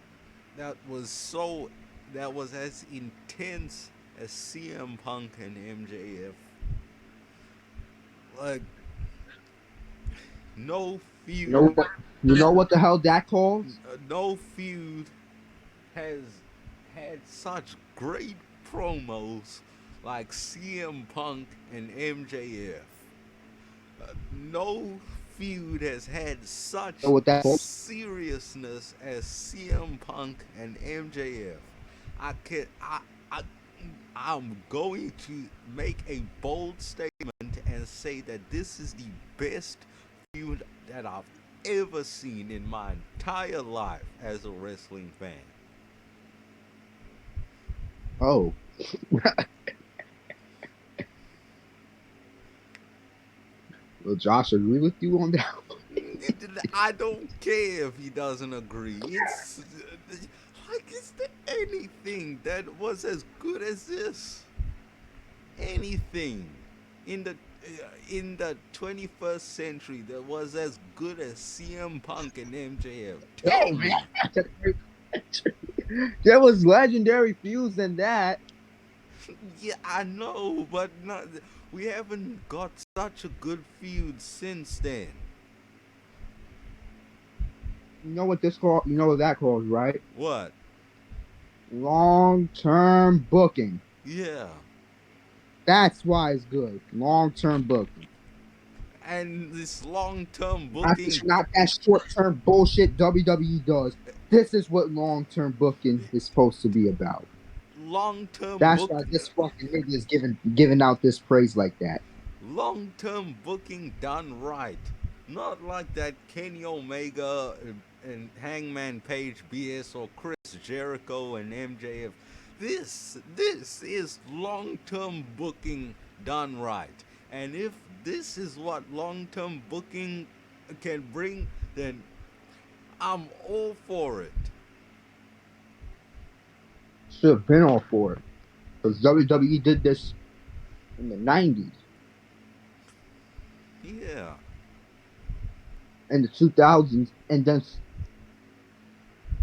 that was so, that was as intense as CM Punk and MJF. Like, no You know feud, what? You know what the hell that calls? no feud has had such great promos like CM Punk and MJF. No feud has had such You know what that calls? seriousness as CM Punk and MJF. I can I I'm going to make a bold statement and say that this is the best feud that I've ever seen in my entire life as a wrestling fan. Oh. Will Josh agree with you on that? I don't care if he doesn't agree. It's like, is there anything that was as good as this? Anything in the 21st century that was as good as CM Punk and MJF? Tell Hey, me. man. There was legendary feuds in that. Yeah, I know, but not, we haven't got such a good feud since then. You know what this call? You know what that calls, right? What? Long-term booking. Yeah. That's why it's good. Long-term booking. And this long-term booking, Not that short-term bullshit WWE does. This is what long-term booking is supposed to be about. long-term That's book, why this fucking nigga is giving out this praise like that. long-term booking done right. Not like that Kenny Omega and Hangman Page BS or Chris Jericho and MJF. This is long-term booking done right. And if this is what long-term booking can bring, then I'm all for it. Should have been all for it. Because WWE did this in the 90s Yeah. and the 2000s, and then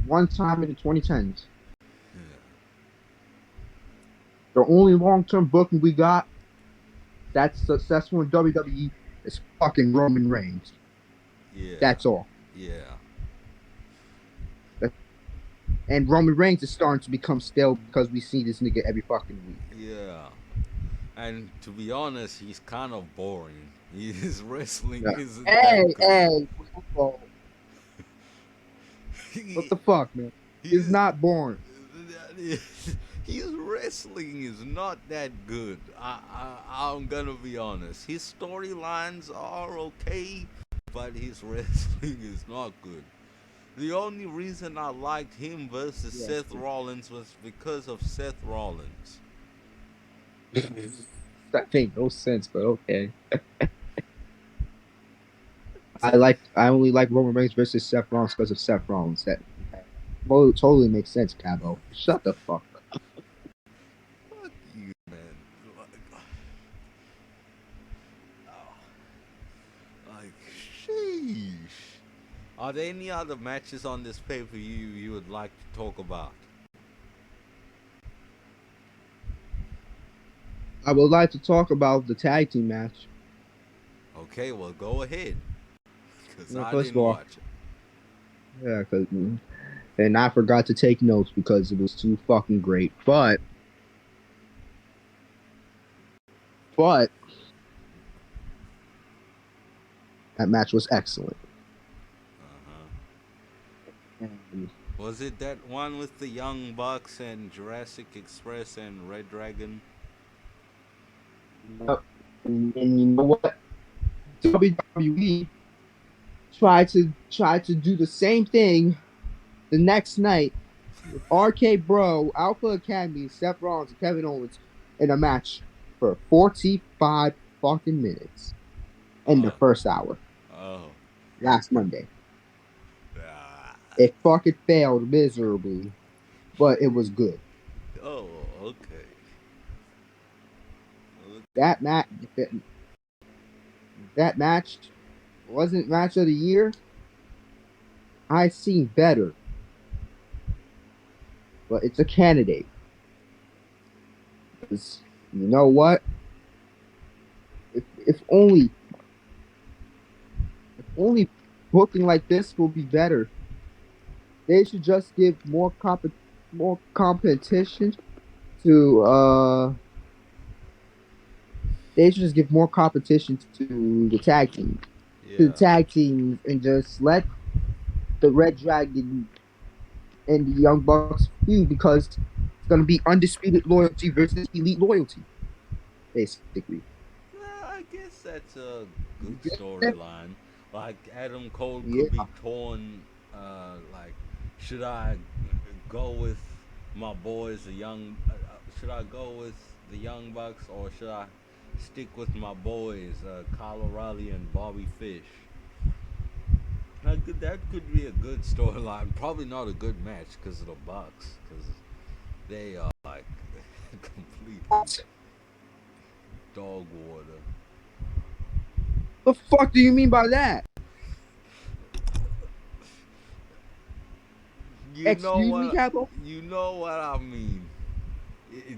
one time in the 2010s. Yeah. The only long-term booking we got that's successful in WWE is fucking Roman Reigns. Yeah. That's all. Yeah. And Roman Reigns is starting to become stale because we see this nigga every fucking week. Yeah. And to be honest, he's kind of boring. His wrestling Yeah. isn't Hey, that good. What the fuck, man? He's not born. His wrestling is not that good. I'm gonna be honest. His storylines are okay, but his wrestling is not good. The only reason I liked him versus Seth Rollins was because of Seth Rollins. That made no sense, but okay. I only like Roman Reigns versus Seth Rollins because of Seth Rollins. That totally makes sense, Kgabo. Shut the fuck up. Fuck you, man. Like, sheesh. Are there any other matches on this pay-per-view you would like to talk about? I would like to talk about the tag team match. Okay, well, go ahead. Because I First of didn't all, watch it. yeah, and I forgot to take notes because it was too fucking great. But That match was excellent. Uh-huh. And Was it that one with the Young Bucks and Jurassic Express and Red Dragon? yep. And you know what? WWE tried to do the same thing the next night with RK Bro, Alpha Academy, Seth Rollins, and Kevin Owens in a match for 45 fucking minutes in the Uh, first hour oh. last Monday. Ah. It fucking failed miserably, but it was good. Oh, okay. Okay. That match, that match wasn't match of the year. I seen better, but it's a candidate. Because you know what? If only booking like this will be better. They should just give more competition to they should just give more competition to the tag team. To the Yeah. tag teams and just let the Red Dragon and the Young Bucks feud because it's gonna be undisputed loyalty versus elite loyalty, basically. I guess that's a You good get that? storyline. Like Adam Cole Yeah. could be torn. Like, should I go with my boys, the young? Should I go with the Young Bucks or should I stick with my boys, Kyle O'Reilly and Bobby Fish? That could be a good storyline. Probably not a good match because of the Bucks, because they are like completely What dog water. the fuck do you mean by that? You know Excuse me, what? Kgabo? You know what I mean.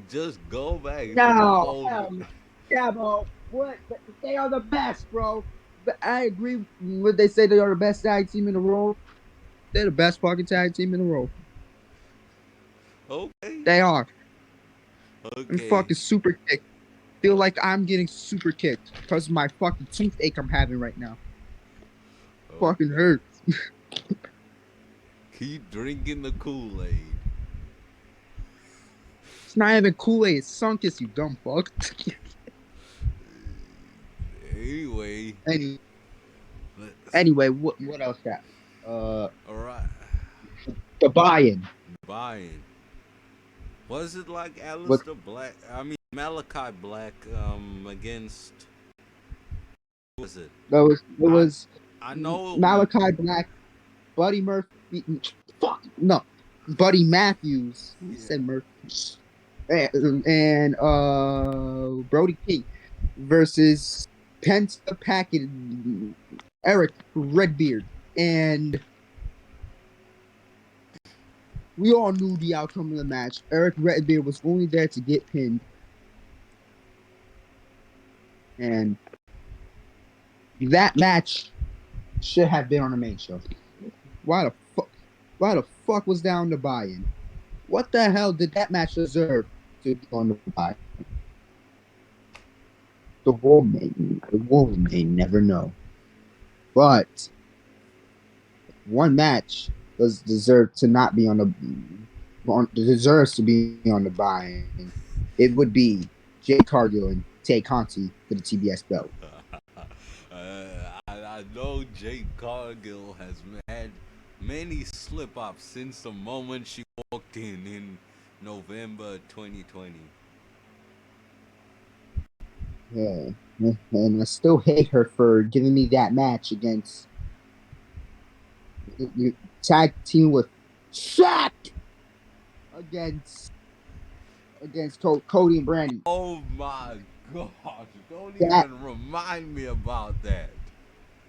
Just go back to the No, old. hell no. Kgabo, what? They are the best, bro. But I agree with they say they are the best tag team in the world. They're the best fucking tag team in the world. Okay. They are. I'm Okay. fucking super kicked. Feel like I'm getting super kicked because of my fucking toothache I'm having right now. Fucking Okay. hurts. Keep drinking the Kool Aid. It's not even Kool-Aid, it's Sunkiss, you dumb fuck. Anyway, anyway, let's. anyway, what else got? All right. The buy-in. Buying. Was it like With Alistair Black? I mean Malachi Black against. Who was it? it I was I know. Malachi Black, Buddy Murphy. Fuck no, Buddy Matthews. He Yeah. said Murphy. And Brody King versus Penta Packet, Eric Redbeard, and we all knew the outcome of the match. Eric Redbeard was only there to get pinned, and that match should have been on the main show. Why the fuck? Why the fuck was down the buy-in? What the hell did that match deserve to be on the buy? The world may never know. But one match does deserve to not be on deserves to be on the buy. It would be Jay Cargill and Tay Conti for the TBS belt. I know Jade Cargill has had many slip ups since the moment she walked in November 2020. Yeah, and I still hate her for giving me that match against tag team with Shaq against Cody and Brandy. Oh my gosh, don't That even remind me about that.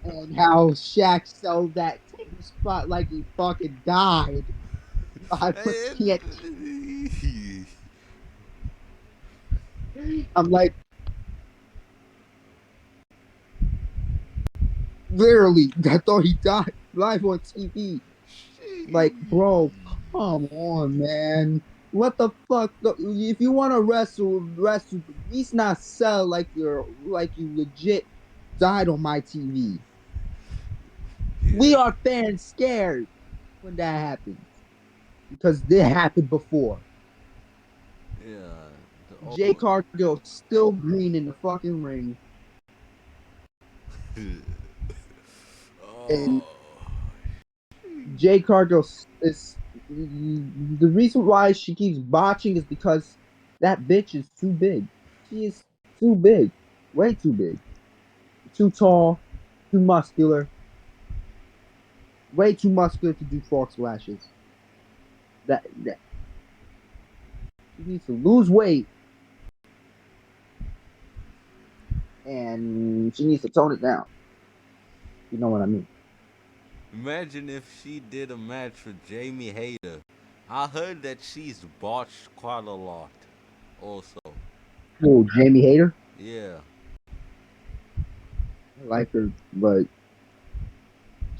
and how Shaq sold that table spot like he fucking died. I was can't. I'm like literally. I thought he died live on TV. Like, bro, come on, man. What the fuck? If you want to wrestle. At least not sell like you legit died on my TV. We are fans scared when that happens because it happened before. Yeah. Jay Cargill still green in the fucking ring, and Oh. Jay Cargill is the reason why she keeps botching is because that bitch is too big. She is too big, way too big, too tall, too muscular, way too muscular to do frog splashes. That she needs to lose weight and she needs to tone it down. You know what I mean? Imagine if she did a match with Jamie Hayter. I heard that she's botched quite a lot. Also, Oh, Jamie Hayter, yeah. I like her, but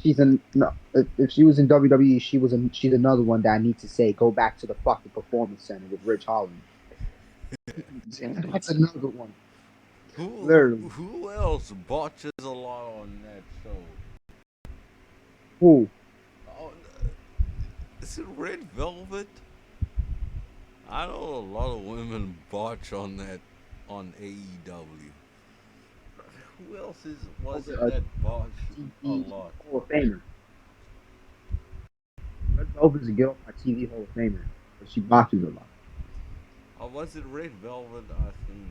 she's an no. If she was in WWE, she's another one that I need to say go back to the fucking performance center with Ridge Holland. That's another one. Literally. Who else botches a lot on that show? Who? Oh, is it Red Velvet? I know a lot of women botch on that on AEW. Who else was it A that botched a TV lot? Hall of Famer. Red Velvet's a get off my TV Hall of Famer, but she botches a lot. Or was it Red Velvet? I think.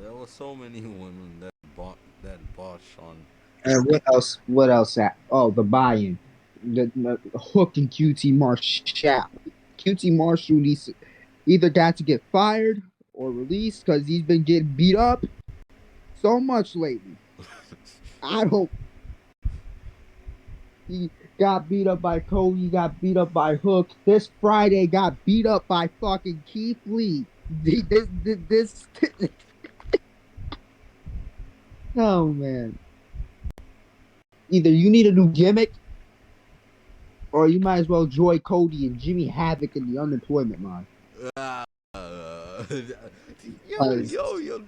There were so many women that botched on. And what else? What else? Oh, the buy-in, the Hook and QT Marshall. QT Marshall needs to, either got to get fired or released because he's been getting beat up so much lately. I don't. He got beat up by Cody. Got beat up by Hook. This Friday got beat up by fucking Keith Lee. This. Oh man. Either you need a new gimmick, or you might as well join Cody and Jimmy Havoc in the unemployment line. Uh, Because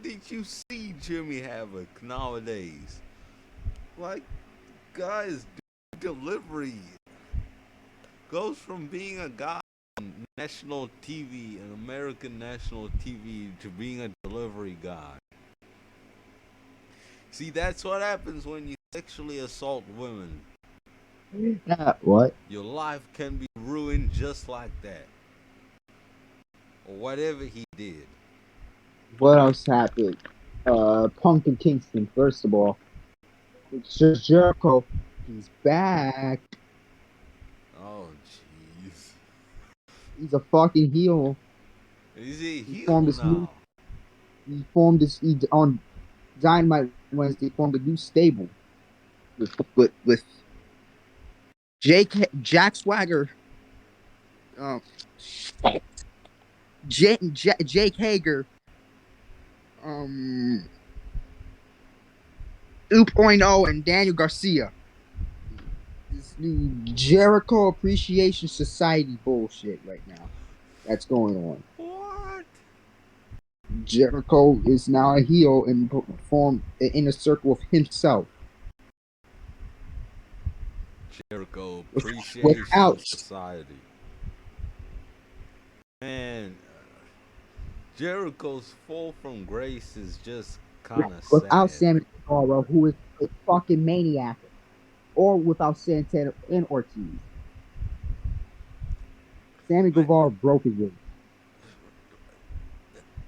did you see Jimmy Havoc nowadays? Like, guys, delivery goes from being a guy on national TV, an American national TV, to being a delivery guy. See, that's what happens when you sexually assault women. what? Your life can be ruined just like that. Or whatever he did. What else happened? Punk and Kingston. First of all, it's just Jericho. He's back. Oh, jeez. He's a fucking heel. Is he He heel formed this new. now? He formed this on Dynamite Wednesday. Formed a new stable with Jack Swagger, um, Jake Hager, um, 2.0, and Daniel Garcia. This new Jericho Appreciation Society bullshit right now that's going on. What? Jericho is now a heel and formed an inner circle of himself. Jericho Appreciation Without Society. Man, Jericho's fall from grace is just kind of without sad. Sammy Guevara, who is a fucking maniac, or without Santana and Ortiz. Sammy Man, Guevara broke his way.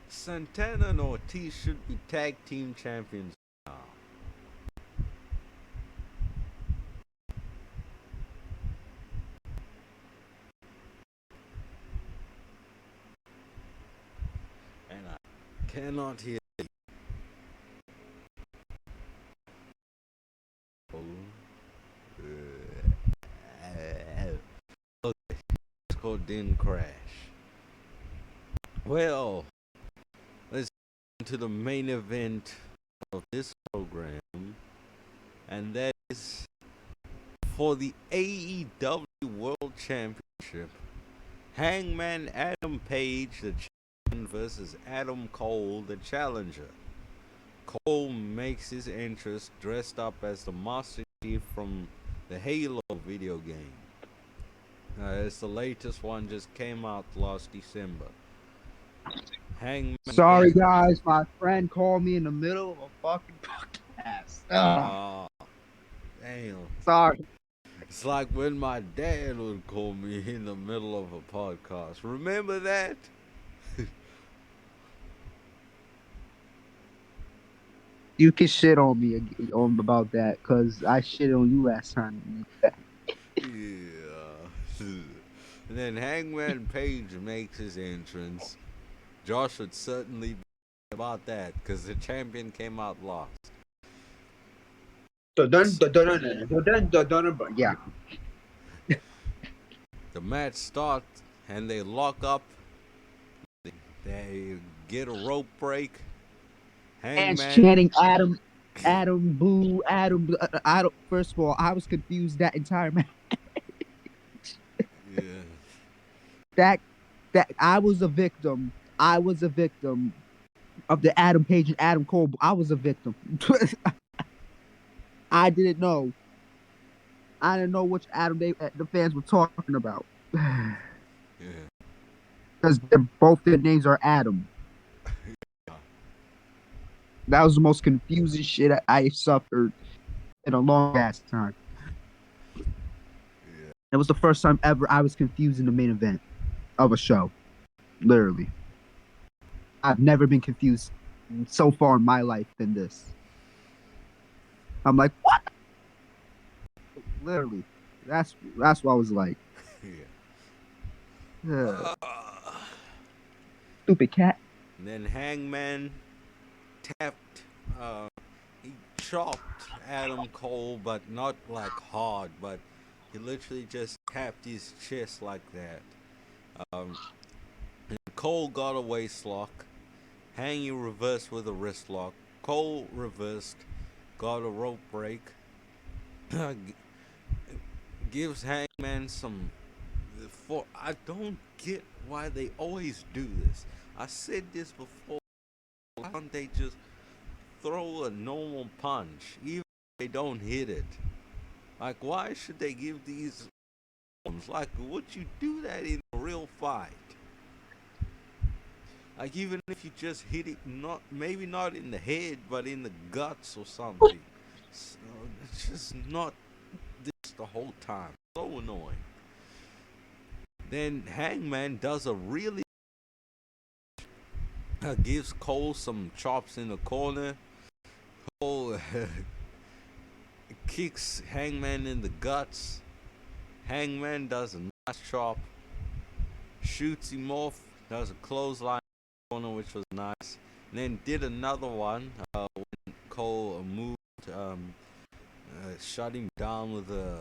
Santana and Ortiz should be tag team champions now. And I cannot hear it's called Din Crash. Well, let's get into the main event of this program, and that is for the AEW World Championship. Hangman Adam Page, the champion, versus Adam Cole, the challenger. Cole makes his entrance dressed up as the Master Chief from the Halo video game. It's the latest one, just came out last December. Hangman Sorry, Page. guys. My friend called me in the middle of a fucking podcast. Ah, damn. Sorry. It's like when my dad would call me in the middle of a podcast. Remember that? You can shit on me about that because I shit on you last time. Yeah. And then Hangman Page makes his entrance. Josh would certainly be about that because the champion came out lost. Yeah. The match starts and they lock up. They get a rope break. Fans Hangman. chanting Adam, Adam, boo, Adam. Adam. First of all, I was confused that entire match. Yeah. That I was a victim. I was a victim of the Adam Page and Adam Cole. I was a victim. I didn't know. I didn't know which Adam the fans were talking about. Yeah. Because both their names are Adam. That was the most confusing shit I suffered in a long ass time. Yeah. It was the first time ever I was confused in the main event of a show. Literally. I've never been confused so far in my life than this. I'm like, what? Literally. That's what I was like. Yeah. Stupid cat. And then Hangman tapped, he chopped Adam Cole, but not like hard, but he literally just tapped his chest like that. And Cole got a waist lock. Hangy reversed with a wrist lock. Cole reversed, got a rope break. Gives Hangman some. I don't get why they always do this. I said this before. Why don't they just throw a normal punch, even if they don't hit it? Like, why should they give these? Like, would you do that in a real fight? Like, even if you just hit it, maybe not in the head, but in the guts or something. So, it's just not this the whole time. So annoying. Then Hangman does a really gives Cole some chops in the corner. Cole kicks Hangman in the guts. Hangman does a nice chop, shoots him off, does a clothesline in the corner, which was nice. And then did another one when Cole moved, shut him down with a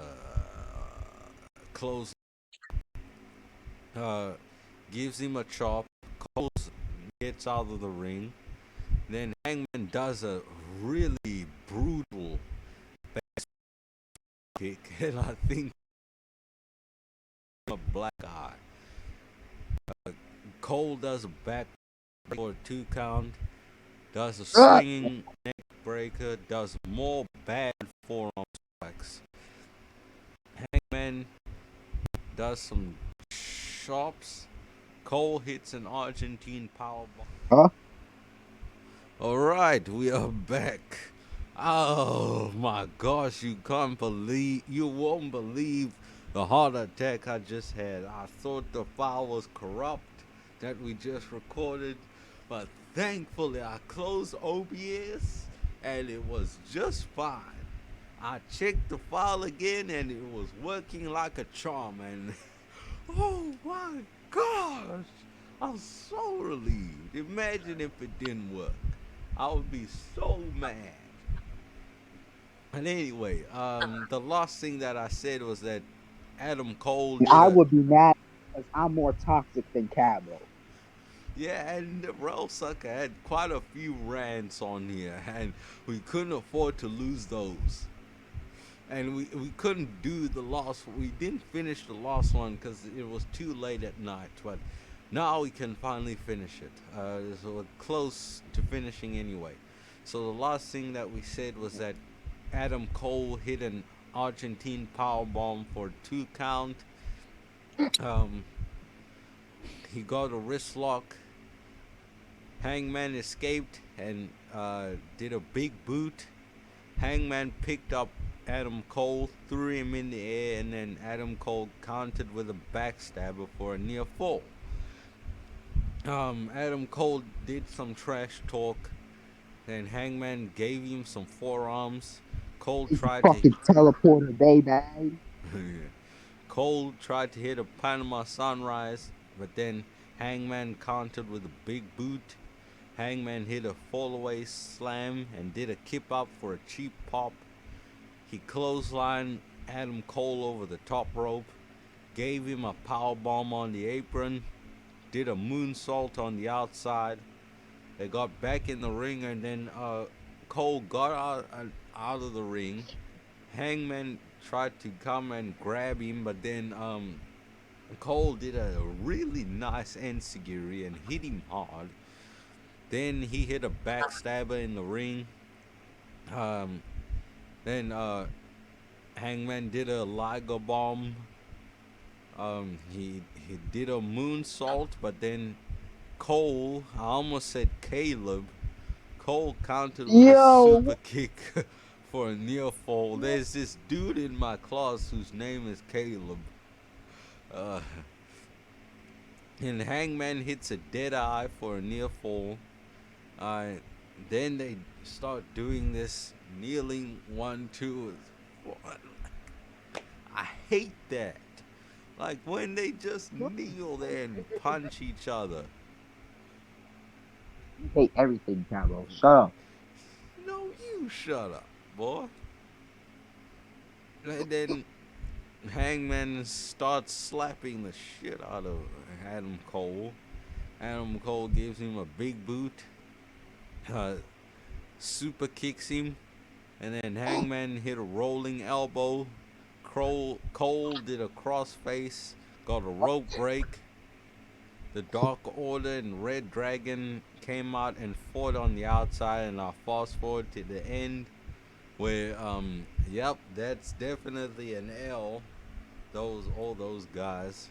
close. Gives him a chop. Cole gets out of the ring. Then Hangman does a really brutal back kick, and I think a black eye. Cole does a back for a 2 count. Does a swinging neck breaker. Does more bad forearm strikes. Hangman does some chops. Cole hits an Argentine powerbomb. Huh? Alright, we are back. Oh my gosh, you won't believe the heart attack I just had. I thought the file was corrupt that we just recorded, but thankfully I closed OBS and it was just fine. I checked the file again and it was working like a charm, and oh my gosh, I'm so relieved. Imagine if it didn't work. I would be so mad. And anyway, the last thing that I said was that Adam Cole did I would be mad because I'm more toxic than Kgabo. Yeah, and Rellsucka had quite a few rants on here, and we couldn't afford to lose those. And we couldn't do the last. We didn't finish the last one because it was too late at night. But now we can finally finish it. So we're close to finishing anyway. So the last thing that we said was that Adam Cole hit an Argentine power bomb for 2 count. Um, he got a wrist lock. Hangman escaped and did a big boot. Hangman picked up Adam Cole, threw him in the air, and then Adam Cole countered with a backstabber for a near fall. Adam Cole did some trash talk, and Hangman gave him some forearms. Cole He's a tried to fucking teleporter, baby. Cole tried to hit a Panama Sunrise, but then Hangman countered with a big boot. Hangman hit a fallaway slam and did a kip up for a cheap pop. He clotheslined Adam Cole over the top rope, gave him a power bomb on the apron, did a moonsault on the outside. They got back in the ring, and then Cole got out of the ring. Hangman tried to come and grab him, but then Cole did a really nice enziguri and hit him hard. Then he hit a backstabber in the ring. Um, then Hangman did a Liger bomb. He did a moonsault, but then Cole, I almost said Caleb. Cole countered with a Yo, super kick for a near fall. There's this dude in my class whose name is Caleb. Uh, and Hangman hits a dead eye for a near fall. Uh, then they start doing this kneeling 1-2. I hate that. Like when they just kneel there and punch each other. you hate everything, Kgabo. Shut up. No, you shut up, boy. And then Hangman starts slapping the shit out of Adam Cole. Adam Cole gives him a big boot, uh, super kicks him, and then Hangman hit a rolling elbow. Cole did a crossface, got a rope break. The Dark Order and Red Dragon came out and fought on the outside, and I fast forward to the end where, yep, that's definitely an L. All those guys.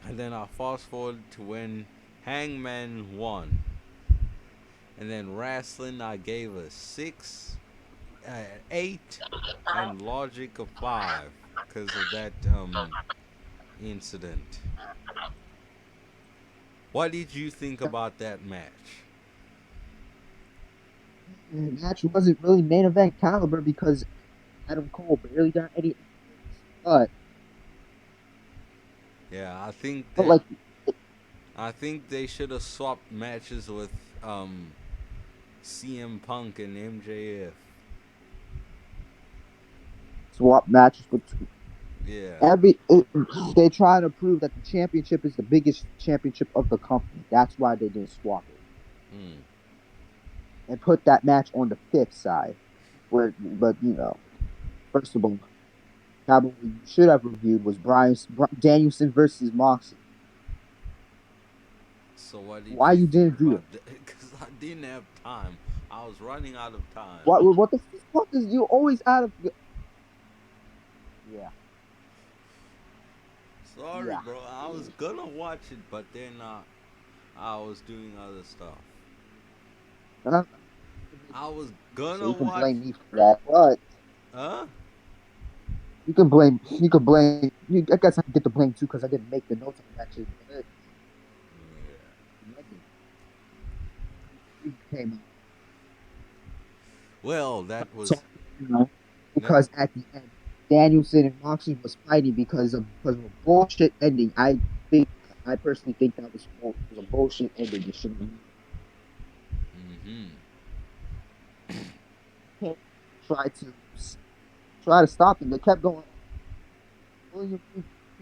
And then I fast forward to when Hangman won. And then Rasslin I gave a 6, 8, and Logic a 5 because of that incident. What did you think about that match? The match wasn't really main event caliber because Adam Cole barely got any. But Yeah, but like I think they should have swapped matches with CM Punk and MJF. swap matches with Yeah. they try to prove that the championship is the biggest championship of the company. That's why they didn't swap it Hmm. and put that match on the fifth side. But first of all, Kgabo you should have reviewed was Danielson versus Moxley. So what did Why you you think didn't do about it? that? Because I didn't have time. I was running out of time. What the fuck is you always out of? Yeah, Sorry, yeah. bro. I was gonna watch it, but then I was doing other stuff. Uh, I was So gonna you can watch. blame me for that, but Huh? you can blame. I guess I can get the blame too because I didn't make the notes on the matches. But it came out. Well, that So, was that. because at the end, Danielson and Moxley was fighting because of a bullshit ending. Think I personally think that was a bullshit ending. You should Mm-hmm. have try to try to stop them. They kept going. William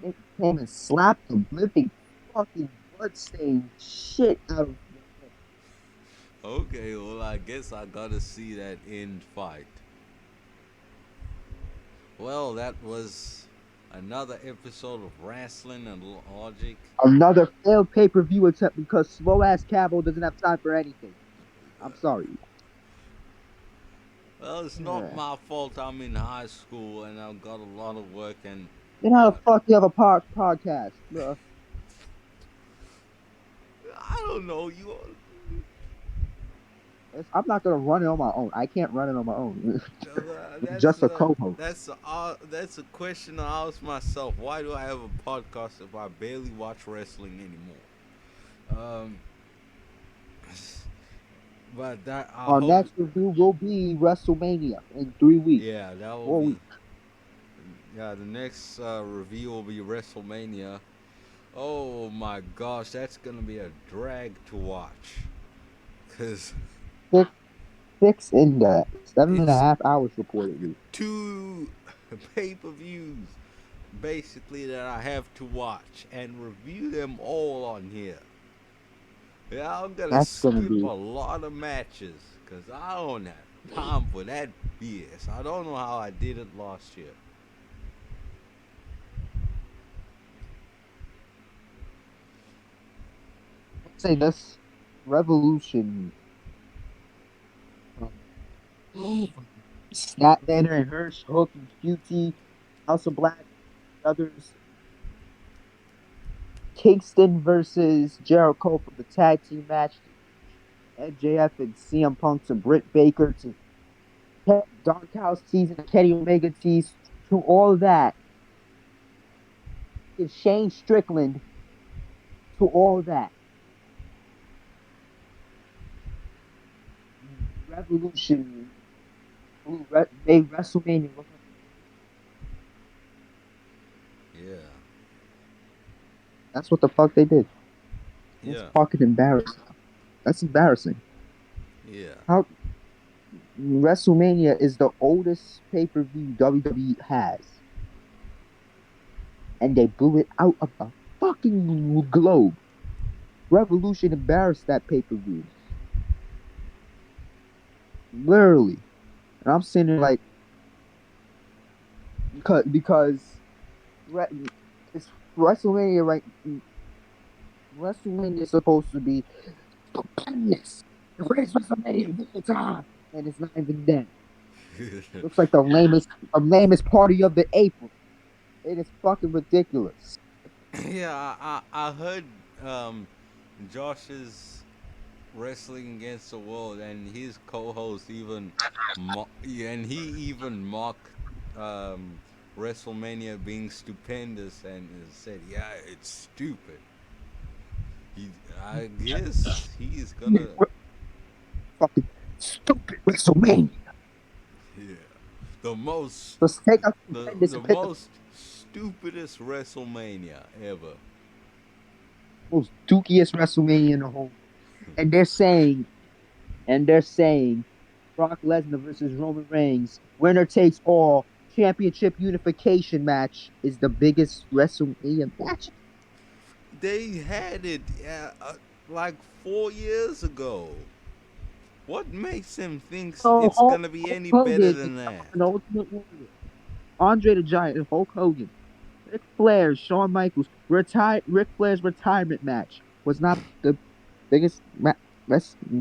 Reed came and slapped the living fucking bloodstained shit out of him. Okay, well, I guess I gotta see that end fight. Well, that was another episode of Rasslin and Logic. Another failed pay per view attempt because slow ass Cabo doesn't have time for anything. I'm sorry. Well, it's not Yeah. my fault. I'm in high school and I've got a lot of work, and Then how the uh, fuck you have a podcast, bro? I don't know. You I'm not gonna run it on my own. I can't run it on my own. that's Just a co-host. that's a question I ask myself. Why do I have a podcast if I barely watch wrestling anymore? But that I Our hope. next review will be WrestleMania in 3 weeks, Yeah, that will 4 weeks. be. Yeah, the next review will be WrestleMania. Oh my gosh, that's gonna be a drag to watch. Cause Six, 6 index, seven and a it's half hours reportedly. two pay-per-views basically that I have to watch and review them all on here. Yeah, I'm gonna That's gonna skip a be. lot of matches because I don't have time for that BS. I don't know how I did it last year. Let's say this Revolution. Statlander and Hirsch, Hook and QT, House of Black, others. Kingston versus Jericho for the tag team match. MJF and CM Punk to Britt Baker to Dark House tease and Kenny Omega tease to all that. And Shane Strickland to all that. Revolution made WrestleMania look like Yeah, that's what the fuck they did. That's yeah, fucking embarrassing. That's embarrassing. yeah, How WrestleMania is the oldest pay per view WWE has, and they blew it out of the fucking globe. Revolution embarrassed that pay per view, literally. And I'm sitting there like, because it's WrestleMania, right? WrestleMania is supposed to be stupendous, the greatest WrestleMania of all time, and it's not even that. Looks like the lamest party of the April. It is fucking ridiculous. yeah. I heard um, Josh's Wrestling Against the World, and his co-host even, yeah, and he even mocked um, WrestleMania being stupendous, and said, "Yeah, it's stupid." He, I guess he's gonna, Fucking stupid WrestleMania. yeah, the most, Let's take out the stupendous the and put the most stupidest WrestleMania ever. most dookiest WrestleMania in the whole. And they're saying Brock Lesnar versus Roman Reigns, winner takes all, championship unification match is the biggest WrestleMania match. They had it like 4 years ago. What makes him think So it's Hulk, gonna be Hulk any better Hogan is than that? the Ultimate Warrior. Andre the Giant and Hulk Hogan. Ric Flair, Shawn Michaels, Ric Flair's retirement match was not the biggest,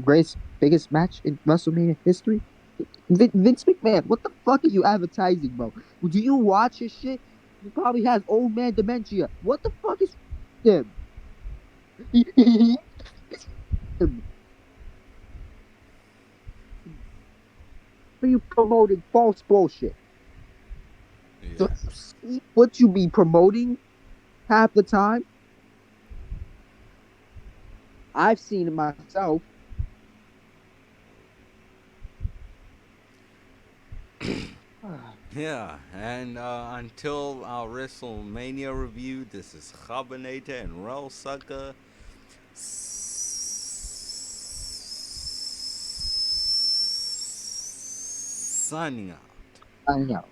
greatest, biggest match in WrestleMania history. Vince McMahon, what the fuck are you advertising, bro? Do you watch his shit? He probably has old man dementia. What the fuck is him? Are you promoting false bullshit? Do Yeah. you see what you be promoting half the time? I've seen it myself. Yeah, and until our WrestleMania review, this is Kgabinator and Rellsucka signing out. I know.